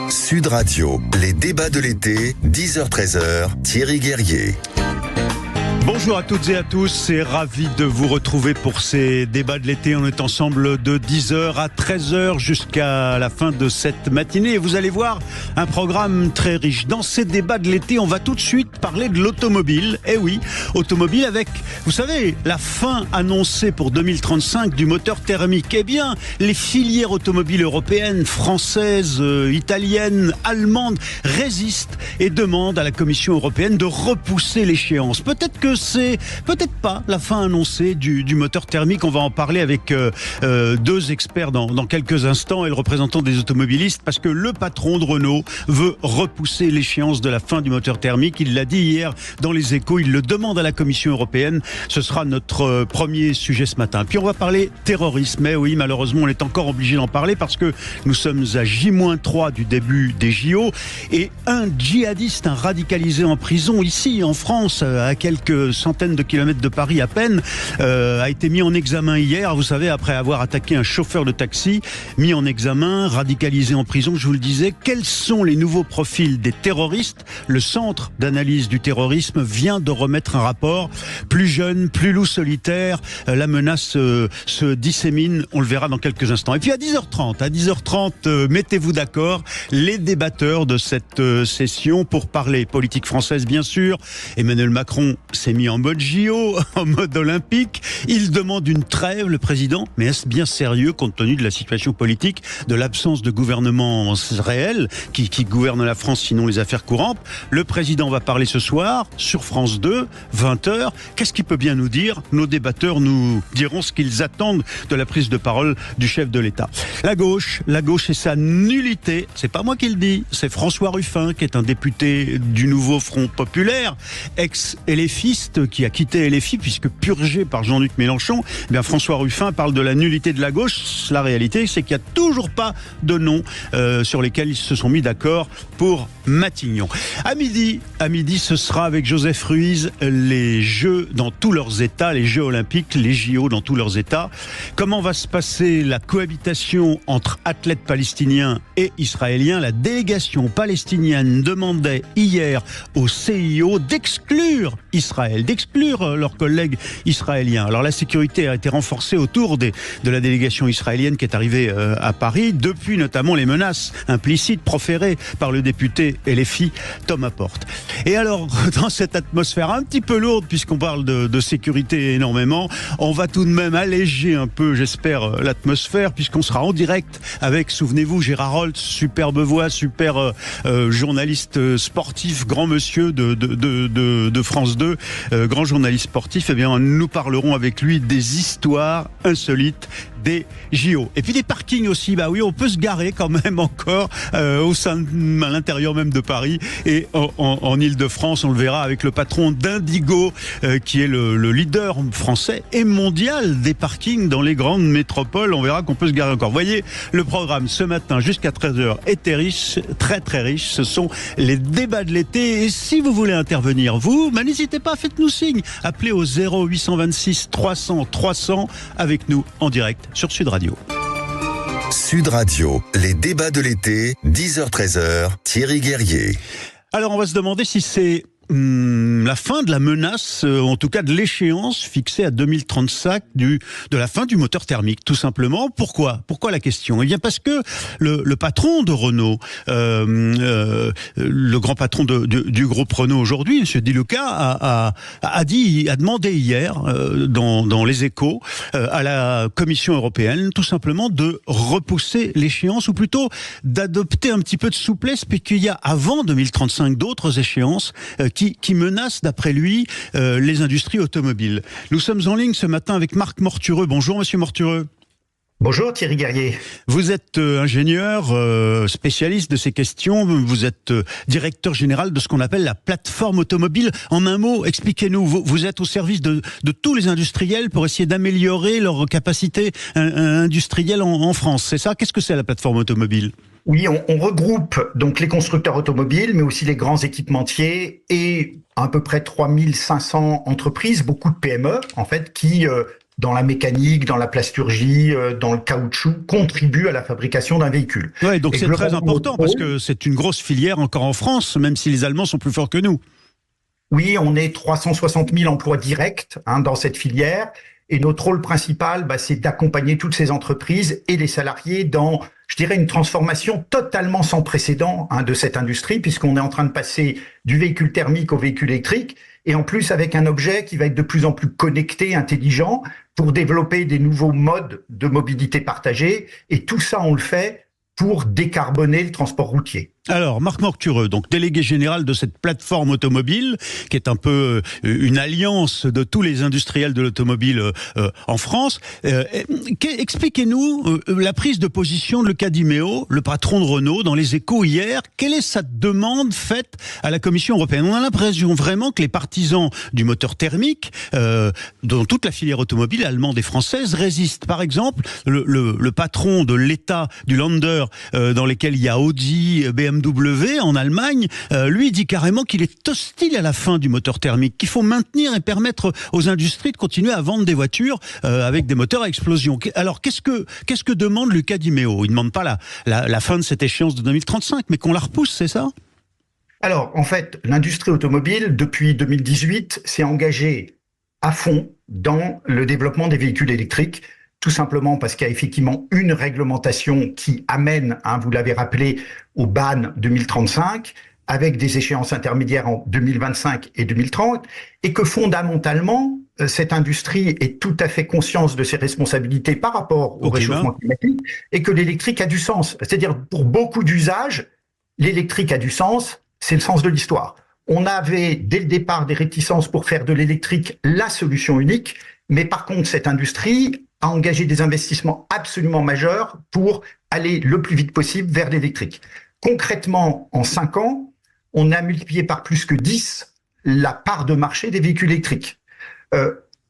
Sud Radio, les débats de l'été, 10h-13h, Thierry Guerrier. Bonjour à toutes et à tous, c'est ravi de vous retrouver pour ces débats de l'été. On est ensemble de 10h à 13h jusqu'à la fin de cette matinée. Et vous allez voir un programme très riche. Dans ces débats de l'été, on va tout de suite parler de l'automobile. Eh oui, automobile avec, vous savez, la fin annoncée pour 2035 du moteur thermique. Eh bien, les filières automobiles européennes, françaises, italiennes, allemandes résistent et demandent à la Commission européenne de repousser l'échéance. Peut-être pas la fin annoncée du moteur thermique. On va en parler avec deux experts dans quelques instants et le représentant des automobilistes, parce que le patron de Renault veut repousser l'échéance de la fin du moteur thermique. Il l'a dit hier dans Les Échos, il le demande à la Commission européenne. Ce sera notre premier sujet ce matin. Puis on va parler terrorisme. Mais oui, malheureusement, on est encore obligé d'en parler parce que nous sommes à J-3 du début des JO et un djihadiste, un radicalisé en prison ici en France, à quelques centaines de kilomètres de Paris à peine, a été mis en examen hier, vous savez, après avoir attaqué un chauffeur de taxi, mis en examen, radicalisé en prison. Je vous le disais, quels sont les nouveaux profils des terroristes? Le Centre d'analyse du terrorisme vient de remettre un rapport. Plus jeune, plus loup solitaire, la menace se dissémine, on le verra dans quelques instants. Et puis à 10h30, mettez-vous d'accord, les débatteurs de cette session pour parler politique française, bien sûr. Emmanuel Macron s'est mis en mode JO, en mode olympique. Il demande une trêve, le président. Mais est-ce bien sérieux compte tenu de la situation politique, de l'absence de gouvernement réel qui gouverne la France, sinon les affaires courantes? Le président va parler ce soir sur France 2, 20h. Qu'est-ce qu'il peut bien nous dire? Nos débatteurs nous diront ce qu'ils attendent de la prise de parole du chef de l'État. La gauche et sa nullité. C'est pas moi qui le dis, c'est François Ruffin, qui est un député du nouveau Front Populaire, ex-éléphiste, qui a quitté LFI puisque purgé par Jean-Luc Mélenchon. Eh bien, François Ruffin parle de la nullité de la gauche. La réalité, c'est qu'il n'y a toujours pas de noms sur lesquels ils se sont mis d'accord pour Matignon. À midi, ce sera avec Joseph Ruiz les Jeux dans tous leurs états, les Jeux olympiques, les JO dans tous leurs états. Comment va se passer la cohabitation entre athlètes palestiniens et israéliens? La délégation palestinienne demandait hier au CIO d'exclure Israël, d'exclure leurs collègues israéliens. Alors la sécurité a été renforcée autour de la délégation israélienne qui est arrivée à Paris, depuis notamment les menaces implicites proférées par le député LFI Thomas Porte. Et alors, dans cette atmosphère un petit peu lourde, puisqu'on parle de sécurité énormément, on va tout de même alléger un peu, j'espère, l'atmosphère, puisqu'on sera en direct avec, souvenez-vous, Gérard Holt, superbe voix, super journaliste sportif, grand monsieur de France 2, grand journaliste sportif. Eh bien, nous parlerons avec lui des histoires insolites des JO. Et puis des parkings aussi, bah oui, on peut se garer quand même encore à l'intérieur même de Paris et en Ile-de-France, on le verra avec le patron d'Indigo, qui est le leader français et mondial des parkings dans les grandes métropoles. On verra qu'on peut se garer encore. Voyez, le programme ce matin jusqu'à 13h était riche, très très riche. Ce sont les débats de l'été. Et si vous voulez intervenir, vous, n'hésitez pas, faites-nous signe. Appelez au 0826 300 300 avec nous en direct sur Sud Radio. Sud Radio, les débats de l'été, 10h-13h, Thierry Guerrier. Alors on va se demander si c'est la fin de la menace, en tout cas de l'échéance fixée à 2035 de la fin du moteur thermique, tout simplement. Pourquoi la question? Eh bien parce que le patron de Renault, le grand patron du groupe Renault aujourd'hui, M. Di Luca, a demandé hier dans Les Échos à la Commission européenne tout simplement de repousser l'échéance, ou plutôt d'adopter un petit peu de souplesse, puisqu'il y a avant 2035 d'autres échéances qui menace, d'après lui, les industries automobiles. Nous sommes en ligne ce matin avec Marc Mortureux. Bonjour, monsieur Mortureux. Bonjour Thierry Guerrier. Vous êtes ingénieur, spécialiste de ces questions. Vous êtes directeur général de ce qu'on appelle la plateforme automobile. En un mot, expliquez-nous, vous êtes au service de tous les industriels pour essayer d'améliorer leur capacité industrielle en France. C'est ça? Qu'est-ce que c'est la plateforme automobile? Oui, on regroupe donc les constructeurs automobiles, mais aussi les grands équipementiers et à peu près 3500 entreprises, beaucoup de PME en fait, qui dans la mécanique, dans la plasturgie, dans le caoutchouc, contribuent à la fabrication d'un véhicule. Ouais, donc c'est très important parce que c'est une grosse filière encore en France, même si les Allemands sont plus forts que nous. Oui, on est 360 000 emplois directs dans cette filière. Et notre rôle principal, c'est d'accompagner toutes ces entreprises et les salariés dans, je dirais, une transformation totalement sans précédent de cette industrie, puisqu'on est en train de passer du véhicule thermique au véhicule électrique, et en plus avec un objet qui va être de plus en plus connecté, intelligent, pour développer des nouveaux modes de mobilité partagée. Et tout ça, on le fait pour décarboner le transport routier. Alors, Marc Mortureux, donc délégué général de cette plateforme automobile, qui est un peu une alliance de tous les industriels de l'automobile en France. Expliquez-nous la prise de position de Luca Di Meo, le patron de Renault, dans les Échos hier. Quelle est sa demande faite à la Commission européenne? On a l'impression vraiment que les partisans du moteur thermique, dans toute la filière automobile allemande et française, résistent. Par exemple, le patron de l'État du Länder, dans lesquels il y a Audi, BMW en Allemagne, lui dit carrément qu'il est hostile à la fin du moteur thermique, qu'il faut maintenir et permettre aux industries de continuer à vendre des voitures avec des moteurs à explosion. Alors qu'est-ce que demande Luca Di Meo? Il ne demande pas la fin de cette échéance de 2035, mais qu'on la repousse, c'est ça? Alors en fait, l'industrie automobile, depuis 2018, s'est engagée à fond dans le développement des véhicules électriques, tout simplement parce qu'il y a effectivement une réglementation qui amène, vous l'avez rappelé, au ban 2035, avec des échéances intermédiaires en 2025 et 2030, et que fondamentalement, cette industrie est tout à fait consciente de ses responsabilités par rapport au réchauffement climatique, et que l'électrique a du sens. C'est-à-dire, pour beaucoup d'usages, l'électrique a du sens, c'est le sens de l'histoire. On avait, dès le départ, des réticences pour faire de l'électrique la solution unique, mais par contre, cette industrie a engagé des investissements absolument majeurs pour aller le plus vite possible vers l'électrique. Concrètement, en 5 ans, on a multiplié par plus que 10 la part de marché des véhicules électriques.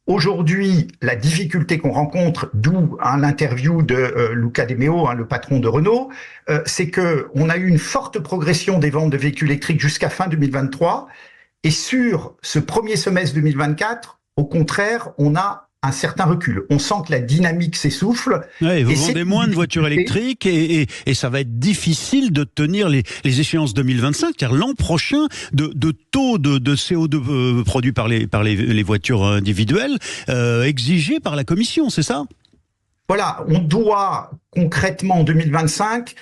Aujourd'hui, la difficulté qu'on rencontre, d'où l'interview de Luca Di Meo, le patron de Renault, c'est que on a eu une forte progression des ventes de véhicules électriques jusqu'à fin 2023, et sur ce premier semestre 2024, au contraire, on a un certain recul. On sent que la dynamique s'essouffle. Ouais, vous vendez moins de voitures électriques et ça va être difficile de tenir les échéances 2025, car l'an prochain, de taux de CO2 produit par les voitures individuelles exigés par la Commission, c'est ça? Voilà, on doit concrètement en 2025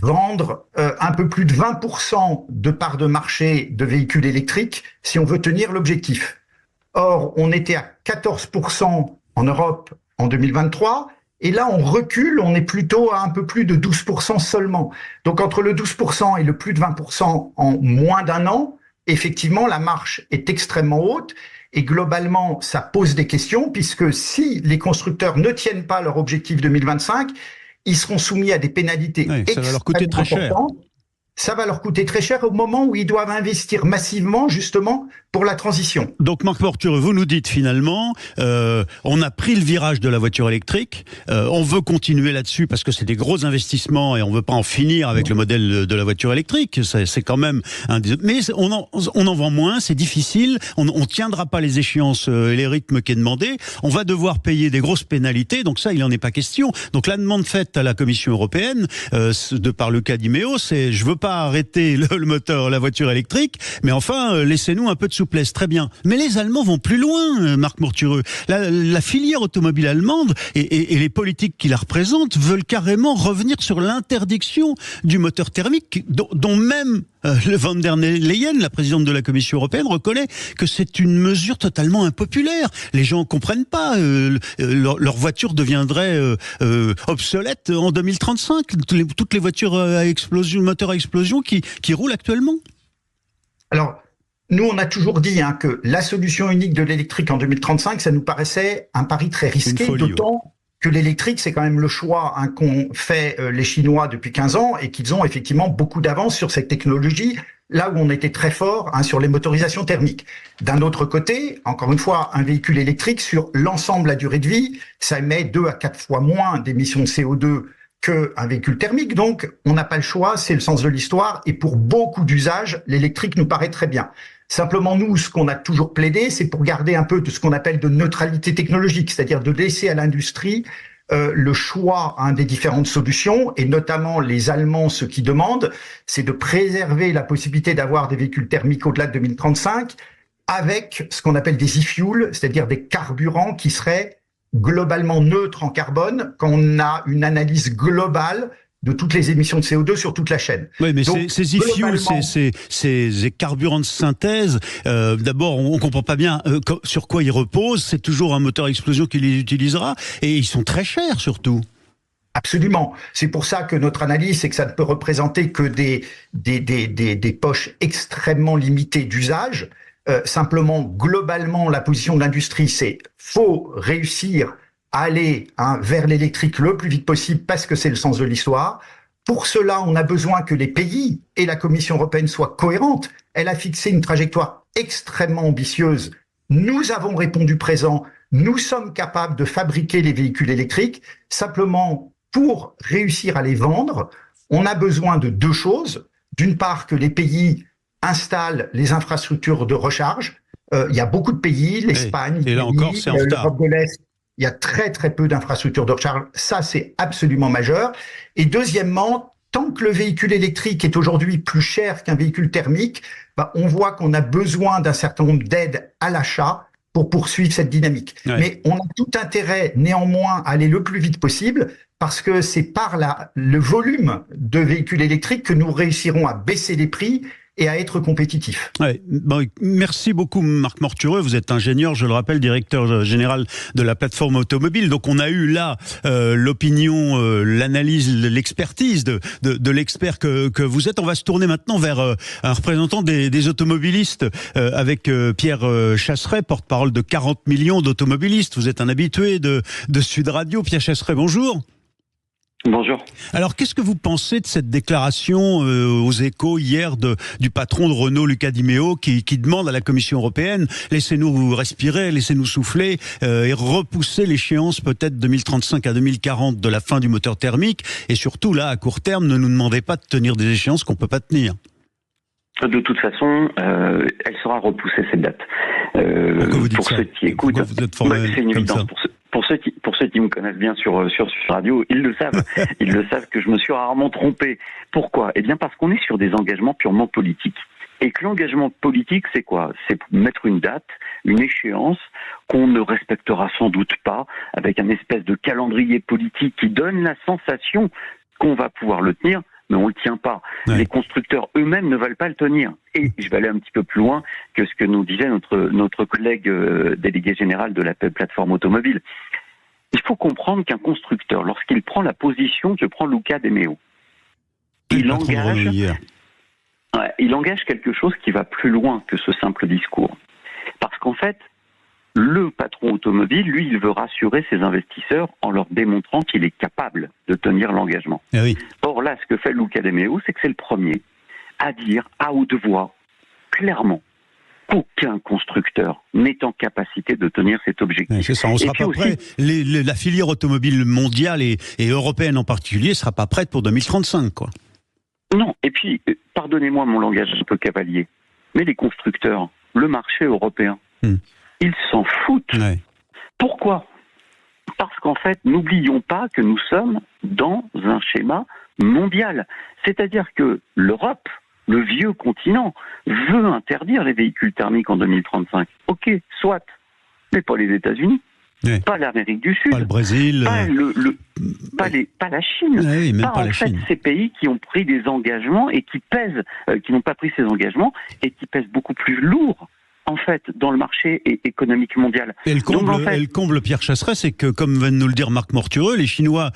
vendre un peu plus de 20% de part de marché de véhicules électriques si on veut tenir l'objectif. Or, on était à 14% en Europe en 2023, et là, on recule, on est plutôt à un peu plus de 12% seulement. Donc, entre le 12% et le plus de 20% en moins d'un an, effectivement, la marche est extrêmement haute, et globalement, ça pose des questions, puisque si les constructeurs ne tiennent pas leur objectif 2025, ils seront soumis à des pénalités ça va leur coûter très cher. Ça va leur coûter très cher au moment où ils doivent investir massivement, justement, pour la transition. Donc, Marc Mortureux, vous nous dites finalement, on a pris le virage de la voiture électrique, on veut continuer là-dessus parce que c'est des gros investissements et on veut pas en finir avec le modèle de la voiture électrique. C'est quand même mais on en vend moins, c'est difficile, on tiendra pas les échéances et les rythmes qui est demandé, on va devoir payer des grosses pénalités, donc ça, il en est pas question. Donc, la demande faite à la Commission européenne, de par Luca Di Meo, c'est je veux pas arrêter le moteur, la voiture électrique, mais enfin, laissez-nous un peu de souplesse. Très bien. Mais les Allemands vont plus loin, Marc Mortureux. La filière automobile allemande et les politiques qui la représentent veulent carrément revenir sur l'interdiction du moteur thermique, dont même le Van der Leyen, la présidente de la Commission européenne, reconnaît que c'est une mesure totalement impopulaire. Les gens ne comprennent pas. Leur voiture deviendrait obsolète en 2035. Toutes les voitures à explosion, moteur à explosion qui roulent actuellement. Alors, nous, on a toujours dit que la solution unique de l'électrique en 2035, ça nous paraissait un pari très risqué, d'autant que l'électrique, c'est quand même le choix qu'ont fait les Chinois depuis 15 ans et qu'ils ont effectivement beaucoup d'avance sur cette technologie, là où on était très fort sur les motorisations thermiques. D'un autre côté, encore une fois, un véhicule électrique, sur l'ensemble de la durée de vie, ça émet 2 à 4 fois moins d'émissions de CO2 qu'un véhicule thermique. Donc, on n'a pas le choix, c'est le sens de l'histoire. Et pour beaucoup d'usages, l'électrique nous paraît très bien. Simplement, nous, ce qu'on a toujours plaidé, c'est pour garder un peu de ce qu'on appelle de neutralité technologique, c'est-à-dire de laisser à l'industrie le choix des différentes solutions, et notamment les Allemands, ce qu'ils demandent, c'est de préserver la possibilité d'avoir des véhicules thermiques au-delà de 2035 avec ce qu'on appelle des e-fuels, c'est-à-dire des carburants qui seraient globalement neutres en carbone quand on a une analyse globale de toutes les émissions de CO2 sur toute la chaîne. Oui, mais donc, ces e-fuels, ces carburants de synthèse, d'abord, on ne comprend pas bien sur quoi ils reposent. C'est toujours un moteur à explosion qui les utilisera. Et ils sont très chers, surtout. Absolument. C'est pour ça que notre analyse, c'est que ça ne peut représenter que des poches extrêmement limitées d'usage. Simplement, globalement, la position de l'industrie, c'est faut réussir à aller vers l'électrique le plus vite possible parce que c'est le sens de l'histoire. Pour cela, on a besoin que les pays et la Commission européenne soient cohérentes. Elle a fixé une trajectoire extrêmement ambitieuse. Nous avons répondu présent. Nous sommes capables de fabriquer les véhicules électriques. Simplement, pour réussir à les vendre, on a besoin de deux choses. D'une part, que les pays installent les infrastructures de recharge. Il y a beaucoup de pays, l'Espagne, l'Europe de l'Est. Il y a très très peu d'infrastructures de recharge. Ça, c'est absolument majeur. Et deuxièmement, tant que le véhicule électrique est aujourd'hui plus cher qu'un véhicule thermique, on voit qu'on a besoin d'un certain nombre d'aides à l'achat pour poursuivre cette dynamique. Ouais. Mais on a tout intérêt néanmoins à aller le plus vite possible parce que c'est par le volume de véhicules électriques que nous réussirons à baisser les prix et à être compétitif. Ouais. Bon, merci beaucoup Marc Mortureux, vous êtes ingénieur, je le rappelle, directeur général de la plateforme automobile. Donc on a eu là l'opinion, l'analyse, l'expertise de l'expert que vous êtes. On va se tourner maintenant vers un représentant des automobilistes avec Pierre Chasseret, porte-parole de 40 millions d'automobilistes. Vous êtes un habitué de Sud Radio. Pierre Chasseret, bonjour. Bonjour. Alors, qu'est-ce que vous pensez de cette déclaration aux Échos hier du patron de Renault, Luca Di Meo, qui demande à la Commission européenne laissez-nous respirer, laissez-nous souffler et repousser l'échéance peut-être 2035 à 2040 de la fin du moteur thermique et surtout là à court terme ne nous demandez pas de tenir des échéances qu'on peut pas tenir. De toute façon, elle sera repoussée cette date. Pour ceux qui écoutent, c'est une évidence. Pour ceux qui me connaissent bien sur radio, ils le savent. Ils le savent que je me suis rarement trompé. Pourquoi ? Eh bien parce qu'on est sur des engagements purement politiques. Et que l'engagement politique, c'est quoi ? C'est mettre une date, une échéance qu'on ne respectera sans doute pas, avec un espèce de calendrier politique qui donne la sensation qu'on va pouvoir le tenir, mais on ne le tient pas. Ouais. Les constructeurs eux-mêmes ne veulent pas le tenir. Et je vais aller un petit peu plus loin que ce que nous disait notre collègue délégué général de la plateforme automobile. Il faut comprendre qu'un constructeur, lorsqu'il prend la position que prend Luca Di Meo, il engage quelque chose qui va plus loin que ce simple discours. Parce qu'en fait, le patron automobile, lui, il veut rassurer ses investisseurs en leur démontrant qu'il est capable de tenir l'engagement. Ah oui. Or là, ce que fait Luca Di Meo, c'est que c'est le premier à dire à haute voix, clairement, qu'aucun constructeur n'est en capacité de tenir cet objectif. Oui, c'est ça, on ne sera pas prêt. La filière automobile mondiale et européenne en particulier ne sera pas prête pour 2035, quoi. Non, et puis, pardonnez-moi mon langage un peu cavalier, mais les constructeurs, le marché européen, ils s'en foutent. Ouais. Pourquoi ? Parce qu'en fait, n'oublions pas que nous sommes dans un schéma mondial. C'est-à-dire que l'Europe, le vieux continent, veut interdire les véhicules thermiques en 2035. Ok, soit, mais pas les États-Unis, pas l'Amérique du Sud, pas le Brésil, pas la Chine, oui, même pas en la fait Chine. Ces pays qui ont pris des engagements et qui pèsent, qui n'ont pas pris ces engagements et qui pèsent beaucoup plus lourd. En fait, dans le marché économique mondial. Et le comble, Pierre Chasseret, c'est que, comme vient de nous le dire Marc Mortureux, les Chinois,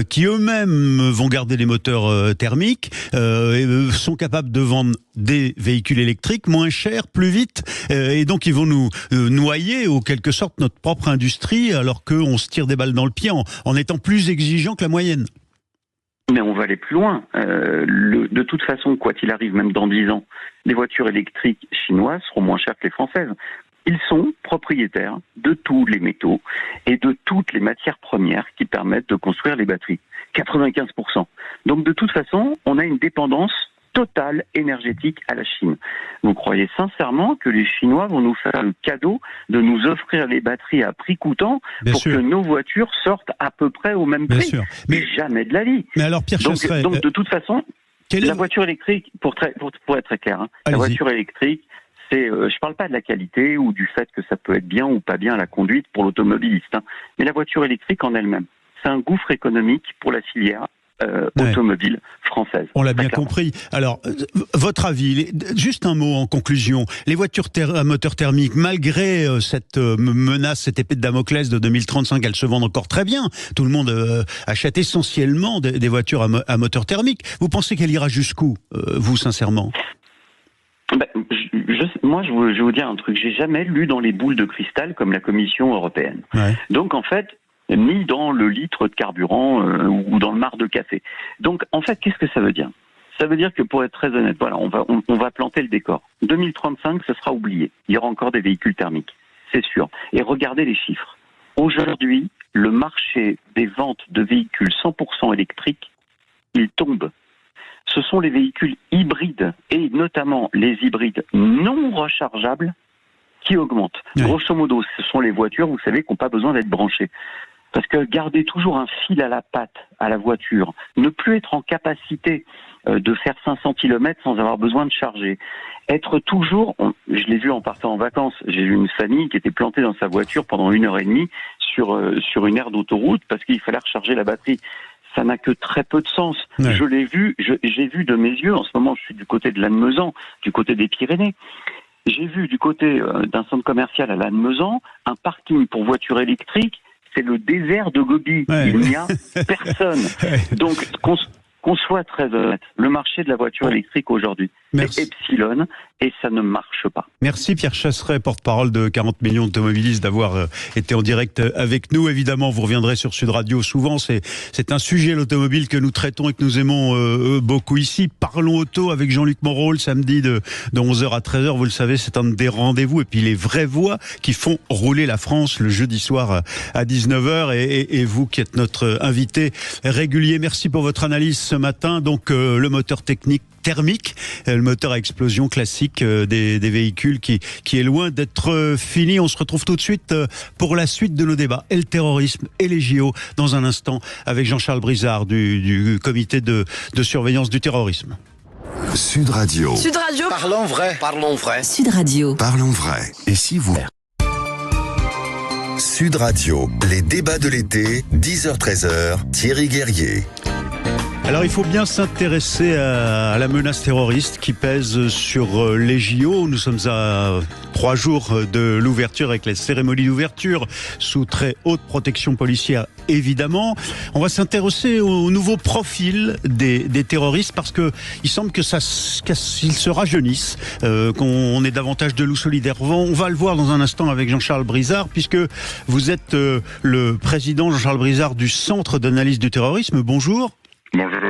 qui eux-mêmes vont garder les moteurs thermiques, sont capables de vendre des véhicules électriques moins chers, plus vite, et donc ils vont nous noyer, ou quelque sorte, notre propre industrie, alors qu'on se tire des balles dans le pied en étant plus exigeant que la moyenne. Mais on va aller plus loin. De toute façon, quoi qu'il arrive, même dans 10 ans, les voitures électriques chinoises seront moins chères que les françaises. Ils sont propriétaires de tous les métaux et de toutes les matières premières qui permettent de construire les batteries. 95%. Donc de toute façon, on a une dépendance totale énergétique à la Chine. Vous croyez sincèrement que les Chinois vont nous faire le cadeau de nous offrir les batteries à prix coûtant que nos voitures sortent à peu près au même prix? Mais jamais de la vie. Mais alors Pierre Chasseret, donc de toute façon, la voiture électrique, pour être très clair, la voiture électrique, je parle pas de la qualité ou du fait que ça peut être bien ou pas bien à la conduite pour l'automobiliste, mais la voiture électrique en elle-même, c'est un gouffre économique pour la filière automobile française. On l'a bien compris. Alors, votre avis, juste un mot en conclusion. Les voitures à moteur thermique, malgré cette menace, cette épée de Damoclès de 2035, elles se vendent encore très bien. Tout le monde achète essentiellement des voitures à moteur thermique. Vous pensez qu'elle ira jusqu'où, vous, sincèrement? Moi, je vais vous dire un truc. J'ai jamais lu dans les boules de cristal comme la Commission européenne. Donc, en fait, ni dans le litre de carburant ou dans le marc de café. Donc, en fait, qu'est-ce que ça veut dire? Ça veut dire que, pour être très honnête, voilà, on va planter le décor. 2035, ce sera oublié. Il y aura encore des véhicules thermiques, c'est sûr. Et regardez les chiffres. Aujourd'hui, le marché des ventes de véhicules 100% électriques, il tombe. Ce sont les véhicules hybrides, et notamment les hybrides non rechargeables, qui augmentent. Grosso modo, ce sont les voitures, vous savez, qui n'ont pas besoin d'être branchées. Parce que garder toujours un fil à la patte à la voiture, ne plus être en capacité de faire 500 km sans avoir besoin de charger, être toujours, je l'ai vu en partant en vacances, j'ai vu une famille qui était plantée dans sa voiture pendant 1h30 sur une aire d'autoroute parce qu'il fallait recharger la batterie. Ça n'a que très peu de sens. Je l'ai vu, j'ai vu de mes yeux, en ce moment je suis du côté de Lannemezan, du côté des Pyrénées. J'ai vu du côté d'un centre commercial à Lannemezan un parking pour voitures électriques. C'est le désert de Gobi. Il n'y a personne. Donc, qu'on soit très honnête, le marché de la voiture électrique aujourd'hui est epsilon et ça ne marche pas. Merci Pierre Chasseret, porte-parole de 40 millions d'automobilistes, d'avoir été en direct avec nous. Évidemment, vous reviendrez sur Sud Radio souvent. C'est un sujet, l'automobile, que nous traitons et que nous aimons beaucoup ici. Parlons auto avec Jean-Luc Moreau, le samedi de 11h à 13h. Vous le savez, c'est un des rendez-vous. Et puis les vraies voix qui font rouler la France le jeudi soir à 19h. Et vous qui êtes notre invité régulier, merci pour votre analyse ce matin. Donc le moteur technique thermique, le moteur à explosion classique des véhicules qui est loin d'être fini. On se retrouve tout de suite pour la suite de nos débats et le terrorisme et les JO dans un instant avec Jean-Charles Brizard du comité de surveillance du terrorisme. Sud Radio. Sud Radio. Parlons vrai. Parlons vrai. Sud Radio. Parlons vrai. Et si vous... Sud Radio, les débats de l'été, 10h-13h, Thierry Guerrier. Alors il faut bien s'intéresser à la menace terroriste qui pèse sur les JO. Nous sommes à 3 jours de l'ouverture avec la cérémonie d'ouverture sous très haute protection policière évidemment. On va s'intéresser au nouveau profil des terroristes parce que il semble que qu'ils se rajeunissent, qu'on ait davantage de loups solidaires. On va le voir dans un instant avec Jean-Charles Brizard puisque vous êtes le président Jean-Charles Brizard du Centre d'analyse du terrorisme. Bonjour. Bonjour.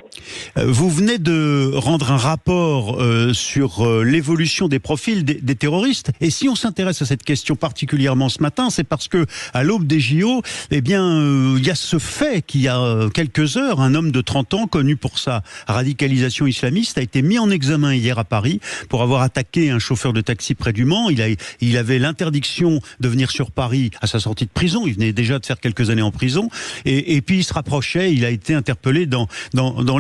Vous venez de rendre un rapport sur l'évolution des profils des terroristes. Et si on s'intéresse à cette question particulièrement ce matin, c'est parce que à l'aube des JO, eh bien, il y a ce fait qu'il y a quelques heures, un homme de 30 ans connu pour sa radicalisation islamiste a été mis en examen hier à Paris pour avoir attaqué un chauffeur de taxi près du Mans. Il avait l'interdiction de venir sur Paris à sa sortie de prison. Il venait déjà de faire quelques années en prison. Et puis il se rapprochait. Il a été interpellé dans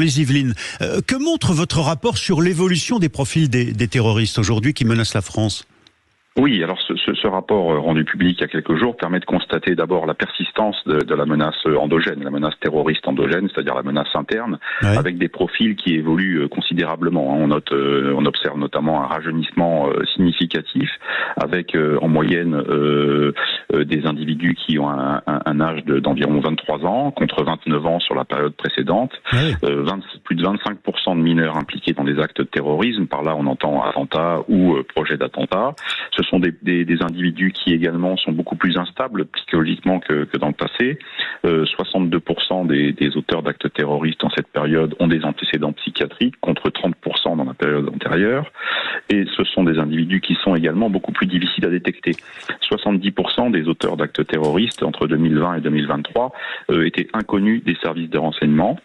les Yvelines. Que montre votre rapport sur l'évolution des profils des terroristes aujourd'hui qui menacent la France ? Oui, alors ce rapport rendu public il y a quelques jours permet de constater d'abord la persistance de la menace endogène, la menace terroriste endogène, c'est-à-dire la menace interne, avec des profils qui évoluent considérablement. On observe notamment un rajeunissement significatif, avec en moyenne des individus qui ont un âge d'environ 23 ans, contre 29 ans sur la période précédente, plus de 25% de mineurs impliqués dans des actes de terrorisme, par là on entend attentat ou projet d'attentat. Ce sont des individus qui également sont beaucoup plus instables psychologiquement que dans le passé. 62% des auteurs d'actes terroristes en cette période ont des antécédents psychiatriques, contre 30% dans la période antérieure. Et ce sont des individus qui sont également beaucoup plus difficiles à détecter. 70% des auteurs d'actes terroristes entre 2020 et 2023 étaient inconnus des services de renseignement.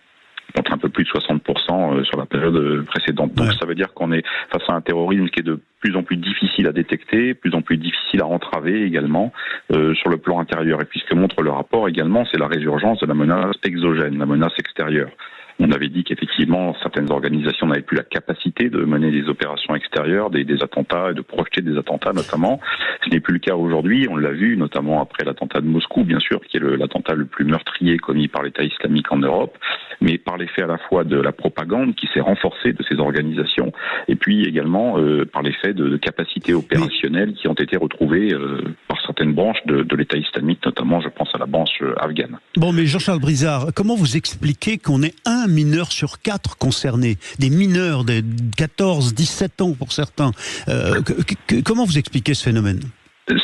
contre un peu plus de 60% sur la période précédente. Donc ça veut dire qu'on est face à un terrorisme qui est de plus en plus difficile à détecter, plus en plus difficile à entraver également sur le plan intérieur. Et puis ce que montre le rapport également, c'est la résurgence de la menace exogène, la menace extérieure. On avait dit qu'effectivement, certaines organisations n'avaient plus la capacité de mener des opérations extérieures, des attentats et de projeter des attentats notamment. Ce n'est plus le cas aujourd'hui. On l'a vu notamment après l'attentat de Moscou, bien sûr, qui est l'attentat le plus meurtrier commis par l'État islamique en Europe, mais par l'effet à la fois de la propagande qui s'est renforcée de ces organisations, et puis également par l'effet de capacités opérationnelles qui ont été retrouvées par certaines branches de l'État islamique, notamment, je pense à la branche afghane. Bon, mais Jean-Charles Brizard, comment vous expliquez qu'on ait un mineur sur 4 concernés, des mineurs de 14, 17 ans pour certains. Comment vous expliquez ce phénomène ?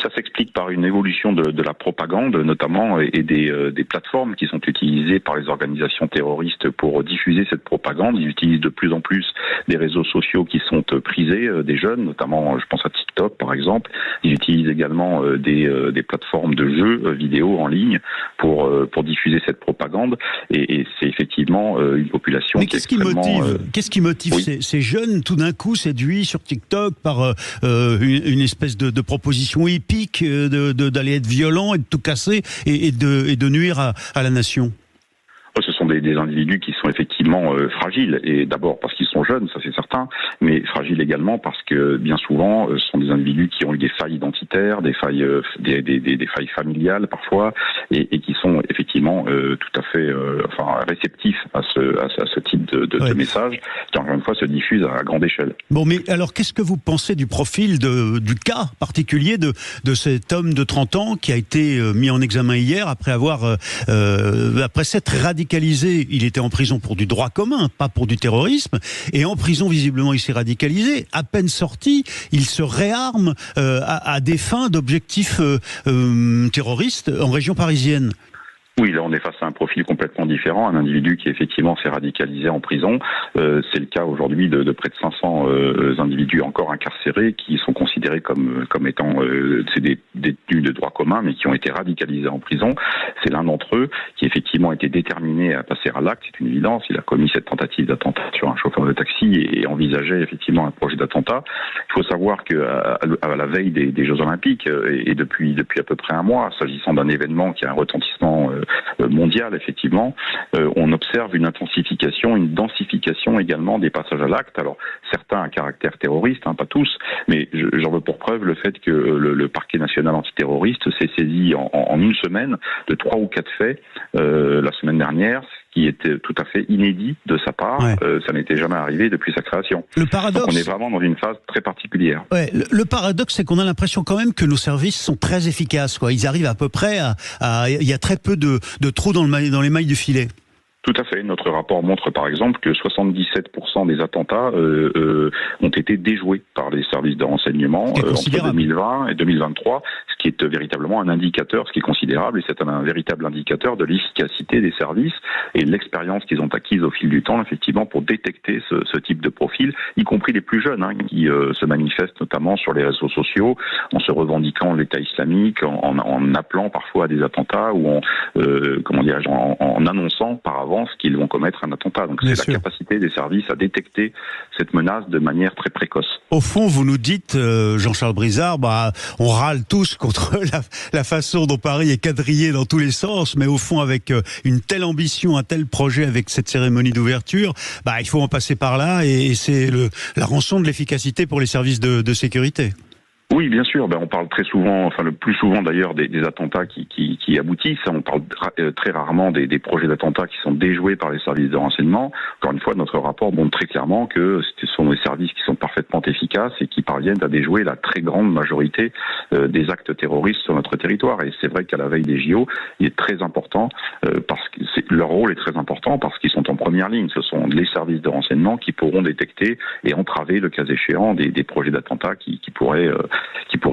Ça s'explique par une évolution de la propagande, notamment, et des plateformes qui sont utilisées par les organisations terroristes pour diffuser cette propagande. Ils utilisent de plus en plus des réseaux sociaux qui sont prisés des jeunes, notamment, je pense à TikTok par exemple. Ils utilisent également des plateformes de jeux vidéo en ligne pour diffuser cette propagande. Et c'est effectivement une population qui est extrêmement... Qu'est-ce qui motive ces jeunes, tout d'un coup, séduits sur TikTok par une espèce de proposition épique d'aller être violent et de tout casser et de nuire à la nation? Ce sont des individus qui sont effectivement fragiles, et d'abord parce qu'ils sont jeunes, ça c'est certain, mais fragiles également parce que bien souvent ce sont des individus qui ont eu des failles identitaires, des failles familiales parfois, et qui sont effectivement tout à fait réceptifs à ce type de message qui encore une fois se diffuse à grande échelle. Bon, mais alors qu'est-ce que vous pensez du profil du cas particulier de cet homme de 30 ans qui a été mis en examen hier après s'être radicalisé? Il était en prison pour du droit commun, pas pour du terrorisme, et en prison visiblement il s'est radicalisé. À peine sorti, il se réarme à des fins d'objectifs terroristes en région parisienne. Oui, là on est face à un profil complètement différent, un individu qui effectivement s'est radicalisé en prison. C'est le cas aujourd'hui de près de 500 individus encore incarcérés qui sont considérés comme étant des détenus de droit commun, mais qui ont été radicalisés en prison. C'est l'un d'entre eux qui effectivement a été déterminé à passer à l'acte, c'est une évidence. Il a commis cette tentative d'attentat sur un chauffeur de taxi et envisageait effectivement un projet d'attentat. Il faut savoir qu'à la veille des Jeux Olympiques et depuis à peu près un mois, s'agissant d'un événement qui a un retentissement mondial, effectivement, on observe une intensification, une densification également des passages à l'acte. Alors, certains à caractère terroriste, pas tous, mais j'en veux pour preuve le fait que le parquet national antiterroriste s'est saisi en une semaine de 3 ou 4 faits la semaine dernière, qui était tout à fait inédit de sa part. Ouais. Ça n'était jamais arrivé depuis sa création. Le paradoxe... Donc on est vraiment dans une phase très particulière. Ouais, le paradoxe, c'est qu'on a l'impression quand même que nos services sont très efficaces, quoi. Ils arrivent à peu près il y a très peu de trous dans les mailles du filet. Tout à fait. Notre rapport montre par exemple que 77% des attentats ont été déjoués par les services de renseignement entre 2020 et 2023, ce qui est véritablement un indicateur, ce qui est considérable, et c'est un véritable indicateur de l'efficacité des services et de l'expérience qu'ils ont acquise au fil du temps, effectivement, pour détecter ce type de profil, y compris les plus jeunes, qui se manifestent notamment sur les réseaux sociaux, en se revendiquant l'État islamique, en appelant parfois à des attentats ou en annonçant par avance qu'ils vont commettre un attentat. Donc c'est la capacité des services à détecter cette menace de manière très précoce. Au fond, vous nous dites, Jean-Charles Brizard, on râle tous contre la façon dont Paris est quadrillé dans tous les sens, mais au fond, avec une telle ambition, un tel projet, avec cette cérémonie d'ouverture, il faut en passer par là, et c'est la rançon de l'efficacité pour les services de sécurité. Oui, bien sûr. On parle très souvent, le plus souvent d'ailleurs, des attentats qui aboutissent. On parle très rarement des projets d'attentats qui sont déjoués par les services de renseignement. Encore une fois, notre rapport montre très clairement que ce sont des services qui sont parfaitement efficaces et qui parviennent à déjouer la très grande majorité des actes terroristes sur notre territoire. Et c'est vrai qu'à la veille des JO, il est très important parce que leur rôle est très important parce qu'ils sont en première ligne. Ce sont les services de renseignement qui pourront détecter et entraver, le cas échéant, des projets d'attentats qui pourraient